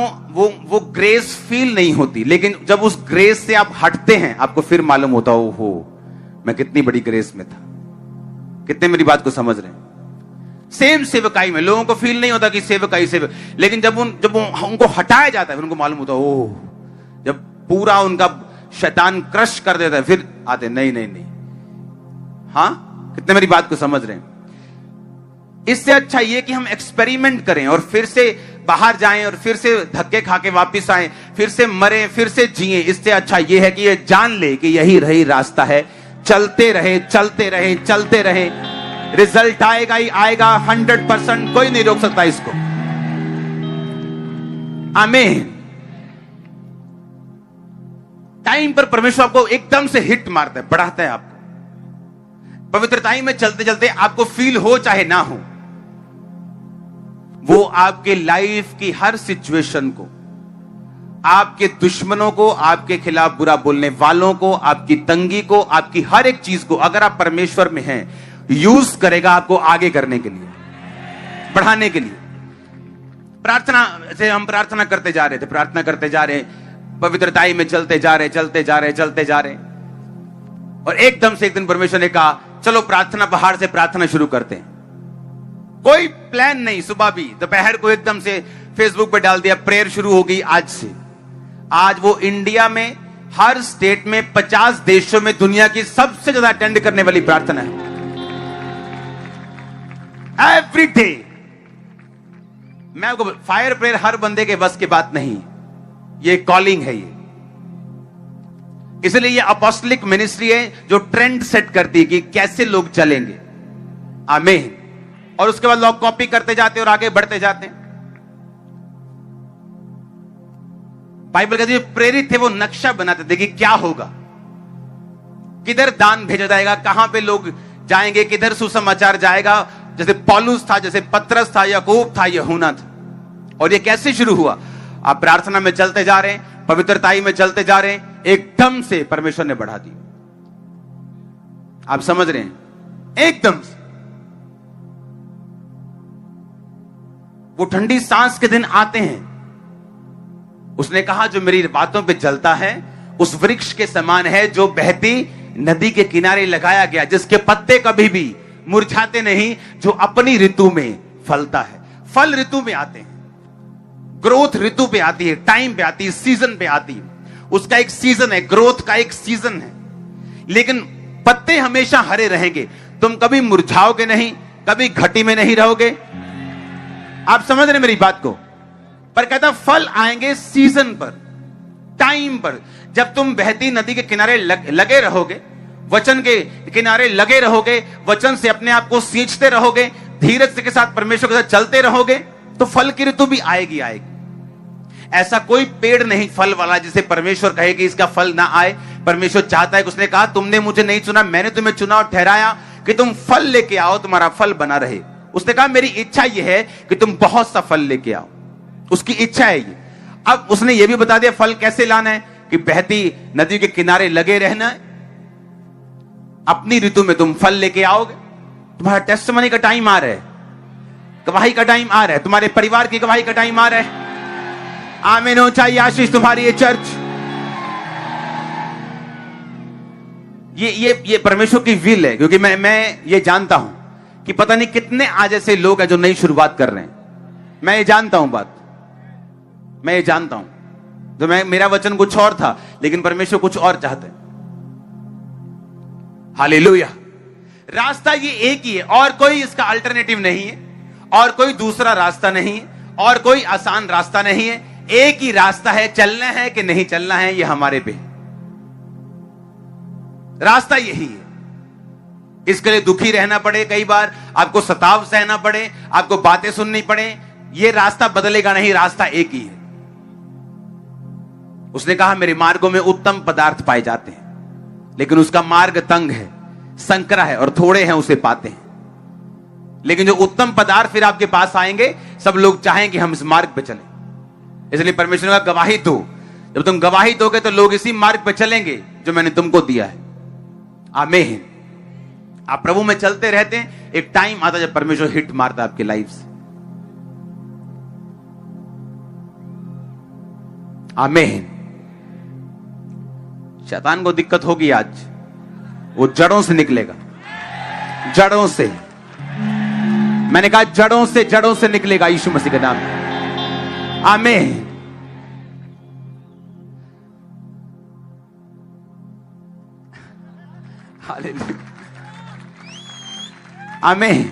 वो ग्रेस फील नहीं होती। लेकिन जब उस ग्रेस से आप हटते हैं, आपको फिर मालूम होता हो मैं कितनी बड़ी ग्रेस में था। कितने मेरी बात को समझ रहे हैं? सेम सेवकाई में लोगों को फील नहीं होता कि सेवकाई सेवक, लेकिन जब उनको हटाया जाता है फिर उनको मालूम होता है, ओह, जब पूरा उनका शैतान क्रश कर देता है फिर आते नहीं नहीं नहीं। हाँ, कितने मेरी बात को समझ रहे हैं? इससे अच्छा ये कि हम एक्सपेरिमेंट करें और फिर से बाहर जाएं और फिर से धक्के खा के वापिस आएं, फिर से मरें, फिर से जिए। इससे अच्छा ये है कि ये जान ले कि यही रही रास्ता है, चलते रहे चलते रहे चलते रहे, रिजल्ट आएगा ही आएगा 100%, कोई नहीं रोक सकता इसको। आमीन। टाइम पर परमेश्वर आपको एकदम से हिट मारता है, बढ़ाता है आपको। पवित्रताई में चलते चलते आपको फील हो चाहे ना हो, वो आपके लाइफ की हर सिचुएशन को, आपके दुश्मनों को, आपके खिलाफ बुरा बोलने वालों को, आपकी तंगी को, आपकी हर एक चीज को, अगर आप परमेश्वर में हैं, यूज करेगा आपको आगे करने के लिए, बढ़ाने के लिए। प्रार्थना से हम प्रार्थना करते जा रहे थे, प्रार्थना करते जा रहे, पवित्रताई में चलते जा रहे चलते जा रहे चलते जा रहे, और एकदम से एक दिन परमेश्वर ने कहा चलो प्रार्थना, बाहर से प्रार्थना शुरू करते हैं। कोई प्लान नहीं, सुबह भी दोपहर को एकदम से फेसबुक पे डाल दिया, प्रेयर शुरू हो गई आज से। आज वो इंडिया में हर स्टेट में 50 देशों में दुनिया की सबसे ज्यादा अटेंड करने वाली प्रार्थना है एवरी डे। मैं आपको, फायर प्रेयर हर बंदे के बस की बात नहीं, ये कॉलिंग है, ये इसलिए ये अपोस्टलिक मिनिस्ट्री है जो ट्रेंड सेट करती है कि कैसे लोग चलेंगे। आमीन। और उसके बाद लोग कॉपी करते जाते और आगे बढ़ते जाते हैं। बाइबल कहती है प्रेरित थे, वो नक्शा बनाते थे कि क्या होगा, किधर दान भेजा जाएगा, कहां पे लोग जाएंगे, किधर सुसमाचार जाएगा। जैसे पौलुस था, जैसे पतरस था, याकूब था, यूहन्ना था। और ये कैसे शुरू हुआ? आप प्रार्थना में चलते जा रहे हैं, पवित्रताई में चलते जा रहे हैं, एकदम से परमेश्वर ने बढ़ा दी। आप समझ रहे हैं? एकदम से वो ठंडी सांस के दिन आते हैं। उसने कहा जो मेरी बातों पे जलता है उस वृक्ष के समान है जो बहती नदी के किनारे लगाया गया, जिसके पत्ते कभी भी मुरझाते नहीं, जो अपनी ऋतु में फलता है। फल ऋतु में आते हैं, ग्रोथ ऋतु पे आती है, टाइम पे आती है, सीजन पे आती है। उसका एक सीजन है, ग्रोथ का एक सीजन है, लेकिन पत्ते हमेशा हरे रहेंगे। तुम कभी मुरझाओगे नहीं, कभी घटी में नहीं रहोगे। आप समझ रहे मेरी बात को? पर कहता फल आएंगे सीजन पर, टाइम पर। जब तुम बहती नदी के किनारे लगे रहोगे, वचन के किनारे लगे रहोगे, वचन से अपने आप को सींचते रहोगे, धीरज के साथ परमेश्वर के साथ चलते रहोगे, तो फल की ऋतु भी आएगी आएगी। ऐसा कोई पेड़ नहीं फल वाला जिसे परमेश्वर कहे कि इसका फल ना आए। परमेश्वर चाहता है कि उसने कहा तुमने मुझे नहीं चुना, मैंने तुम्हें चुना और ठहराया कि तुम फल लेके आओ, तुम्हारा फल बना रहे। उसने कहा मेरी इच्छा यह है कि तुम बहुत सा फल लेके आओ, उसकी इच्छा है ये। अब उसने ये भी बता दिया फल कैसे लाना है, कि बहती नदी के किनारे लगे रहना है, अपनी ऋतु में तुम फल लेके आओगे। तुम्हारा टेस्टिमनी का टाइम आ रहा है, गवाही का टाइम आ रहा है, तुम्हारे परिवार की गवाही का टाइम आ रहा है। आमीन हो चाहिए आशीष तुम्हारी ये चर्च। ये परमेश्वर की विल है, क्योंकि मैं ये जानता हूं कि पता नहीं कितने आज ऐसे लोग हैं जो नई शुरुआत कर रहे हैं। मैं ये जानता हूं बात, मैं ये जानता हूं। तो मेरा वचन कुछ और था, लेकिन परमेश्वर कुछ और चाहते हैं। हालेलुया। रास्ता ये एक ही है, और कोई इसका अल्टरनेटिव नहीं है, और कोई दूसरा रास्ता नहीं है, और कोई आसान रास्ता नहीं है। एक ही रास्ता है, चलना है कि नहीं चलना है ये हमारे पे। रास्ता यही है। इसके लिए दुखी रहना पड़े, कई बार आपको सताव सहना पड़े, आपको बातें सुननी पड़े, ये रास्ता बदलेगा नहीं, रास्ता एक ही है। उसने कहा मेरे मार्गों में उत्तम पदार्थ पाए जाते हैं, लेकिन उसका मार्ग तंग है, संकरा है, और थोड़े हैं उसे पाते हैं। लेकिन जो उत्तम पदार्थ फिर आपके पास आएंगे, सब लोग चाहेंगे हम इस मार्ग पे चलें। इसलिए परमेश्वर ने कहा गवाही दो। जब तुम गवाही दोगे तो लोग इसी मार्ग पे चलेंगे जो मैंने तुमको दिया है। आमीन। आप प्रभु में चलते रहते हैं, एक टाइम आता जब परमेश्वर हिट मारता आपकी लाइफ से। आमीन। शैतान को दिक्कत होगी आज, वो जड़ों से निकलेगा, जड़ों से। मैंने कहा जड़ों से निकलेगा यीशु मसीह के नाम में। आमीन। हालेलुया। आमीन।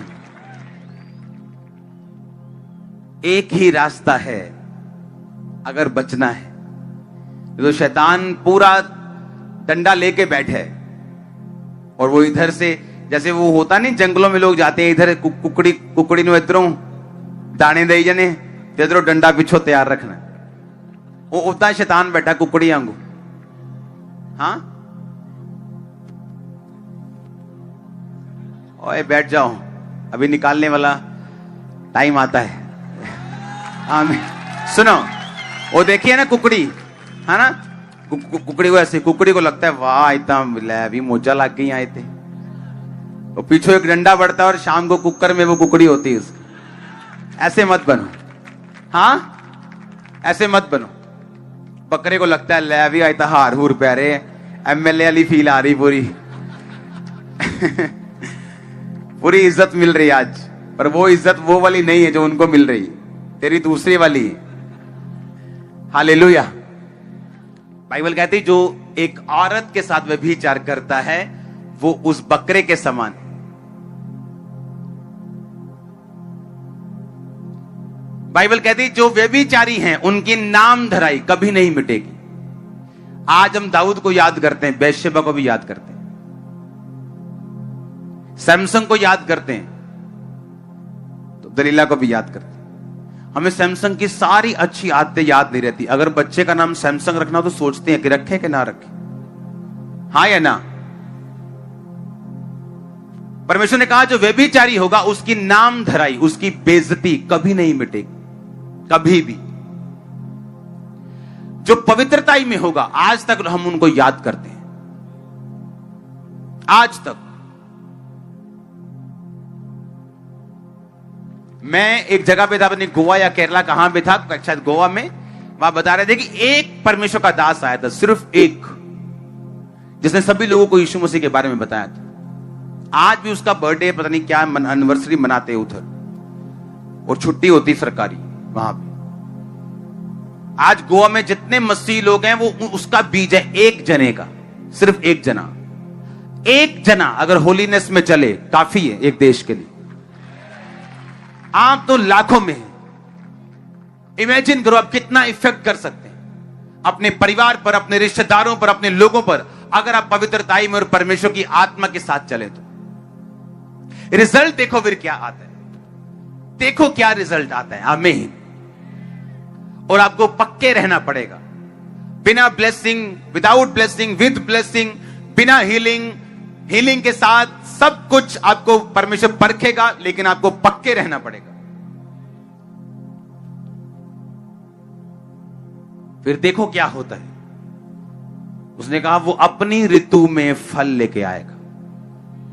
एक ही रास्ता है अगर बचना है। तो शैतान पूरा डंडा लेके बैठे है और वो इधर से, जैसे वो होता नहीं जंगलों में लोग जाते हैं, इधर कुकड़ी नु इधरों दाने दे जने इधरों डंडा पिछो तैयार रखना। वो उतना शैतान बैठा कुकड़ी आंगू। हाँ, ओए बैठ जाओ, अभी निकालने वाला टाइम आता है। आमीन। सुनो, वो देखिए ना कुकड़ी, है ना, कुकड़ी को ऐसे, कुकड़ी को लगता है वाह इतना भी मोजा लग गई आए थे, तो पीछे एक डंडा बढ़ता है और शाम को कुकर में वो कुकड़ी होती है उसकी। ऐसे मत बनो। हाँ, ऐसे मत बनो। बकरे को लगता है ले भी आए था हार हूर प्यारे, एमएलए वाली फील आ रही पूरी। पूरी इज्जत मिल रही आज, पर वो इज्जत वो वाली नहीं है जो उनको मिल रही, तेरी दूसरी वाली है। हालेलुया। बाइबल कहती है जो एक औरत के साथ व्यभिचार करता है वो उस बकरे के समान है। बाइबल कहती है जो व्यभिचारी हैं उनकी नाम धराई कभी नहीं मिटेगी। आज हम दाऊद को याद करते हैं, बैशेबा को भी याद करते हैं, सैमसंग को याद करते हैं, तो दलीला को भी याद करते हैं। हमें सैमसंग की सारी अच्छी आदतें याद नहीं रहती। अगर बच्चे का नाम सैमसंग रखना हो तो सोचते हैं कि रखे कि ना रखे, हाँ या ना। परमेश्वर ने कहा जो व्यभिचारी होगा उसकी नाम धराई, उसकी बेइज्जती कभी नहीं मिटेगी, कभी भी। जो पवित्रताई में होगा, आज तक हम उनको याद करते हैं, आज तक। मैं एक जगह पे था, पता नहीं गोवा या केरला, कहां पे था, शायद गोवा में, वहां बता रहे थे कि एक परमेश्वर का दास आया था, सिर्फ एक, जिसने सभी लोगों को यीशु मसीह के बारे में बताया था। आज भी उसका बर्थडे, पता नहीं क्या एनिवर्सरी मनाते हैं उधर, और छुट्टी होती सरकारी वहां पे। आज गोवा में जितने मसीही लोग हैं वो उसका बीज है, एक जने का, सिर्फ एक जना। एक जना अगर होलीनेस में चले काफी है एक देश के लिए। आप तो लाखों में हैं। इमेजिन करो आप कितना इफेक्ट कर सकते हैं अपने परिवार पर, अपने रिश्तेदारों पर, अपने लोगों पर, अगर आप पवित्रताई में और परमेश्वर की आत्मा के साथ चले तो। रिजल्ट देखो फिर क्या आता है, देखो क्या रिजल्ट आता है। आमीन। और आपको पक्के रहना पड़ेगा, बिना blessing, without blessing, with blessing, बिना हीलिंग के साथ सब कुछ आपको परमेश्वर परखेगा, लेकिन आपको पक्के रहना पड़ेगा। फिर देखो क्या होता है। उसने कहा वो अपनी ऋतु में फल लेके आएगा।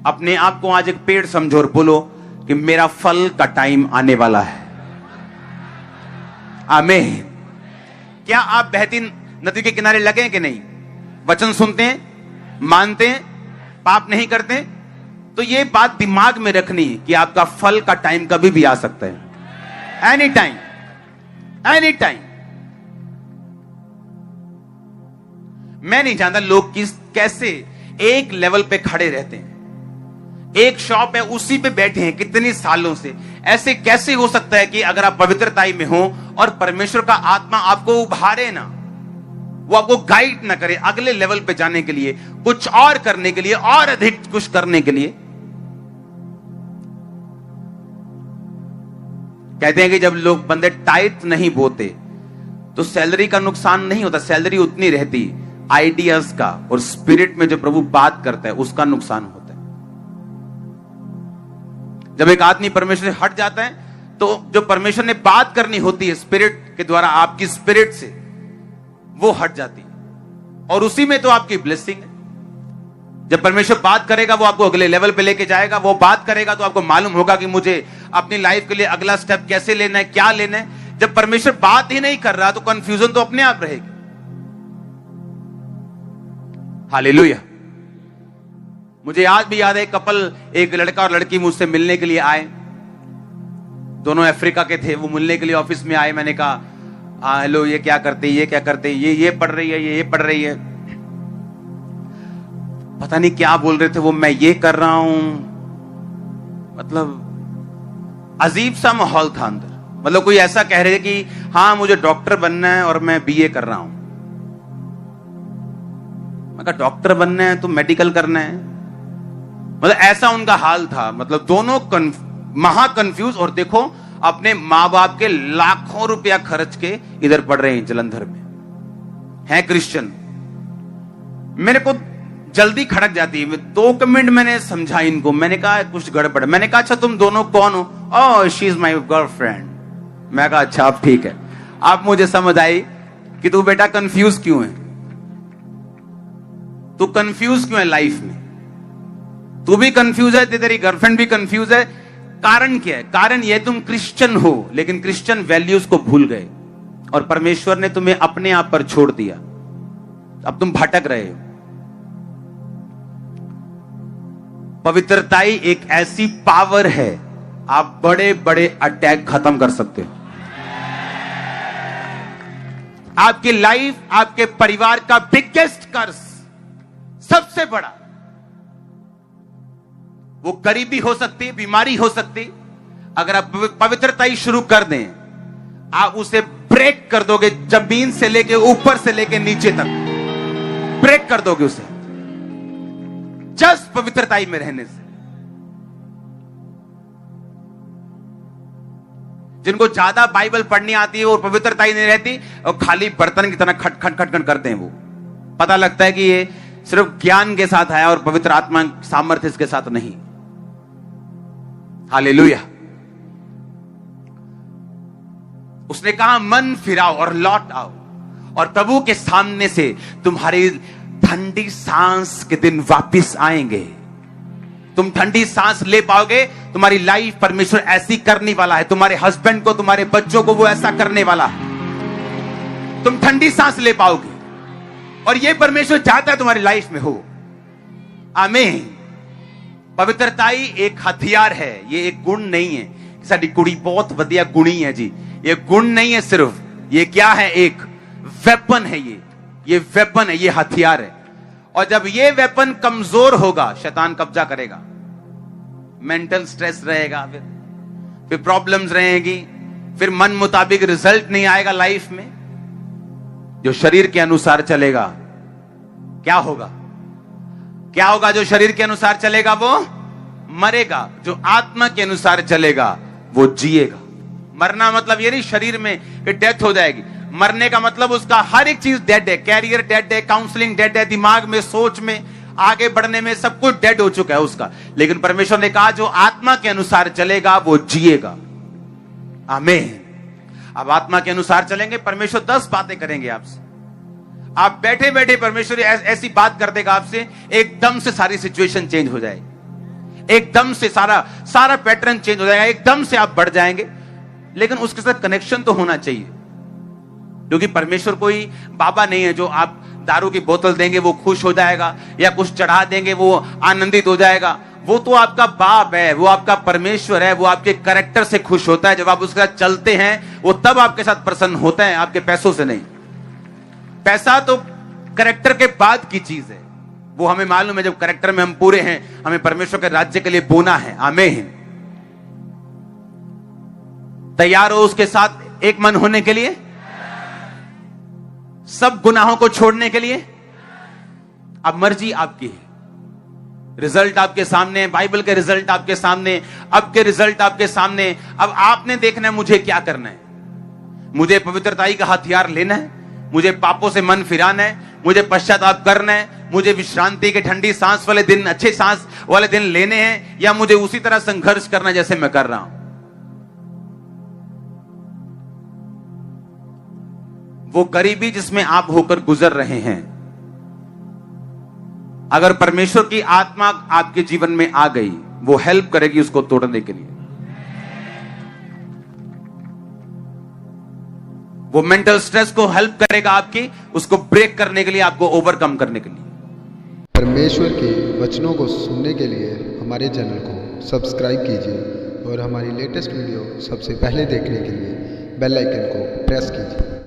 अपने आप को आज एक पेड़ समझो और बोलो कि मेरा फल का टाइम आने वाला है। आमीन। क्या आप बहती नदी के किनारे लगे हैं कि नहीं? वचन सुनते हैं, मानते हैं, पाप नहीं करते? तो ये बात दिमाग में रखनी है कि आपका फल का टाइम कभी भी आ सकता है। Any time, any time. मैं नहीं जानता लोग कैसे एक लेवल पे खड़े रहते हैं, एक शॉप है उसी पे बैठे हैं कितनी सालों से। ऐसे कैसे हो सकता है कि अगर आप पवित्रताई में हो और परमेश्वर का आत्मा आपको उभारे ना, वो आपको गाइड ना करे अगले लेवल पे जाने के लिए, कुछ और करने के लिए, और अधिक कुछ करने के लिए। कहते हैं कि जब लोग बंदे टाइट नहीं बोते तो सैलरी का नुकसान नहीं होता, सैलरी उतनी रहती, आइडियाज का और स्पिरिट में जो प्रभु बात करता है उसका नुकसान होता है। जब एक आदमी परमेश्वर से हट जाता है तो जो परमेश्वर ने बात करनी होती है स्पिरिट के द्वारा, आपकी स्पिरिट से, वो हट जाती है और उसी में तो आपकी ब्लेसिंग है। जब परमेश्वर बात करेगा वो आपको अगले लेवल पे लेके जाएगा। वो बात करेगा तो आपको मालूम होगा कि मुझे अपनी लाइफ के लिए अगला स्टेप कैसे लेना है, क्या लेना है। जब परमेश्वर बात ही नहीं कर रहा तो कंफ्यूजन तो अपने आप रहेगी। हालेलुया। मुझे आज भी याद है कपल, एक लड़का और लड़की मुझसे मिलने के लिए आए दोनों अफ्रीका के थे, वो मिलने के लिए ऑफिस में आए। मैंने कहा हाँ हेलो, ये क्या करते, ये क्या करते, ये पढ़ रही है, ये पढ़ रही है, पता नहीं क्या बोल रहे थे वो, मैं ये कर रहा हूं। मतलब अजीब सा माहौल था अंदर। मतलब कोई ऐसा कह रहे कि हाँ मुझे डॉक्टर बनना है और मैं बीए कर रहा हूं। मैं कहा डॉक्टर बनना है तो मेडिकल करना है, मतलब ऐसा उनका हाल था। मतलब दोनों महा कंफ्यूज। और देखो अपने मां बाप के लाखों रुपया खर्च के इधर पढ़ रहे हैं, जलंधर में है, क्रिश्चियन। मेरे को जल्दी खड़क जाती है। 2 कमेंट मैंने समझा इनको, मैंने कहा कुछ गड़बड़। मैंने कहा अच्छा तुम दोनों कौन हो? ओह शी इज माई गर्लफ्रेंड। मैं कहा अच्छा अब ठीक है। आप मुझे समझ आई कि तू बेटा कंफ्यूज क्यों है, तू कंफ्यूज क्यों है लाइफ में, तू भी कंफ्यूज है, तेरी गर्लफ्रेंड भी कंफ्यूज है। कारण क्या है? कारण यह तुम क्रिश्चियन हो लेकिन क्रिश्चियन वैल्यूज को भूल गए और परमेश्वर ने तुम्हें अपने आप पर छोड़ दिया। अब तुम भटक रहे हो। पवित्रता एक ऐसी पावर है, आप बड़े बड़े अटैक खत्म कर सकते हो। आपकी लाइफ, आपके परिवार का बिगेस्ट कर्ज, सबसे बड़ा, वो गरीबी हो सकती, बीमारी हो सकती। अगर आप पवित्रता ही शुरू कर दें, आप उसे ब्रेक कर दोगे, जमीन से लेके ऊपर से लेके नीचे तक ब्रेक कर दोगे उसे, जस्ट पवित्रता में रहने से। जिनको ज्यादा बाइबल पढ़नी आती है और पवित्रता ही नहीं रहती और खाली बर्तन की तरह खट खट खट खट करते हैं, वो पता लगता है कि ये सिर्फ ज्ञान के साथ आया और पवित्र आत्मा सामर्थ्य इसके साथ नहीं। हालेलुया। उसने कहा मन फिराओ और लौट आओ और प्रभु के सामने से तुम्हारी ठंडी सांस के दिन वापस आएंगे। तुम ठंडी सांस ले पाओगे। तुम्हारी लाइफ परमेश्वर ऐसी करने वाला है, तुम्हारे हस्बैंड को, तुम्हारे बच्चों को वो ऐसा करने वाला है। तुम ठंडी सांस ले पाओगे और ये परमेश्वर चाहता है तुम्हारी लाइफ में हो। आमीन। पवित्रता एक हथियार है, ये एक गुण नहीं है। साडी कुड़ी बहुत वधिया गुणी है जी, ये गुण नहीं है सिर्फ, ये क्या है? एक वेपन है। ये वेपन है, ये हथियार है। और जब ये वेपन कमजोर होगा, शैतान कब्जा करेगा, मेंटल स्ट्रेस रहेगा, फिर प्रॉब्लम्स रहेगी, फिर मन मुताबिक रिजल्ट नहीं आएगा लाइफ में। जो शरीर के अनुसार चलेगा, क्या होगा? क्या होगा? जो शरीर के अनुसार चलेगा वो मरेगा, जो आत्मा के अनुसार चलेगा वो जिएगा। मरना मतलब ये नहीं शरीर में कि डेथ हो जाएगी। मरने का मतलब उसका हर एक चीज डेड है। कैरियर डेड है, काउंसलिंग डेड है, दिमाग में, सोच में, आगे बढ़ने में सब कुछ डेड हो चुका है उसका। लेकिन परमेश्वर ने कहा जो आत्मा के अनुसार चलेगा वो जिएगा। आमीन। अब आत्मा के अनुसार चलेंगे, परमेश्वर 10 बातें करेंगे आपसे। आप बैठे बैठे परमेश्वर ऐसी बात कर देगा आपसे, एकदम से सारी सिचुएशन चेंज हो जाएगी, एकदम से सारा पैटर्न चेंज हो जाएगा, एकदम से आप बढ़ जाएंगे। लेकिन उसके साथ कनेक्शन तो होना चाहिए, क्योंकि परमेश्वर कोई बाबा नहीं है जो आप दारू की बोतल देंगे वो खुश हो जाएगा, या कुछ चढ़ा देंगे वो आनंदित हो जाएगा। वो तो आपका बाप है, वो आपका परमेश्वर है, वो आपके कैरेक्टर से खुश होता है। जब आप उसके साथ चलते हैं वो तब आपके साथ प्रसन्न होता है, आपके पैसों से नहीं। पैसा तो कैरेक्टर के बाद की चीज है, वो हमें मालूम है। जब कैरेक्टर में हम पूरे हैं, हमें परमेश्वर के राज्य के लिए बोना है। आमीन। तैयार हो उसके साथ एक मन होने के लिए, सब गुनाहों को छोड़ने के लिए? अब मर्जी आपकी है, रिजल्ट आपके सामने है, बाइबल के रिजल्ट आपके सामने, अब के रिजल्ट आपके सामने। अब आपने देखना है मुझे क्या करना है। मुझे पवित्रता का हथियार लेना है, मुझे पापों से मन फिराना है, मुझे पश्चाताप करना है, मुझे विश्रांति के ठंडी सांस वाले दिन, अच्छे सांस वाले दिन लेने हैं, या मुझे उसी तरह संघर्ष करना जैसे मैं कर रहा हूं। वो गरीबी जिसमें आप होकर गुजर रहे हैं, अगर परमेश्वर की आत्मा आपके जीवन में आ गई, वो हेल्प करेगी उसको तोड़ने के लिए। वो मेंटल स्ट्रेस को हेल्प करेगा आपकी, उसको ब्रेक करने के लिए, आपको ओवरकम करने के लिए। परमेश्वर के वचनों को सुनने के लिए हमारे चैनल को सब्सक्राइब कीजिए और हमारी लेटेस्ट वीडियो सबसे पहले देखने के लिए बेल आइकन को प्रेस कीजिए।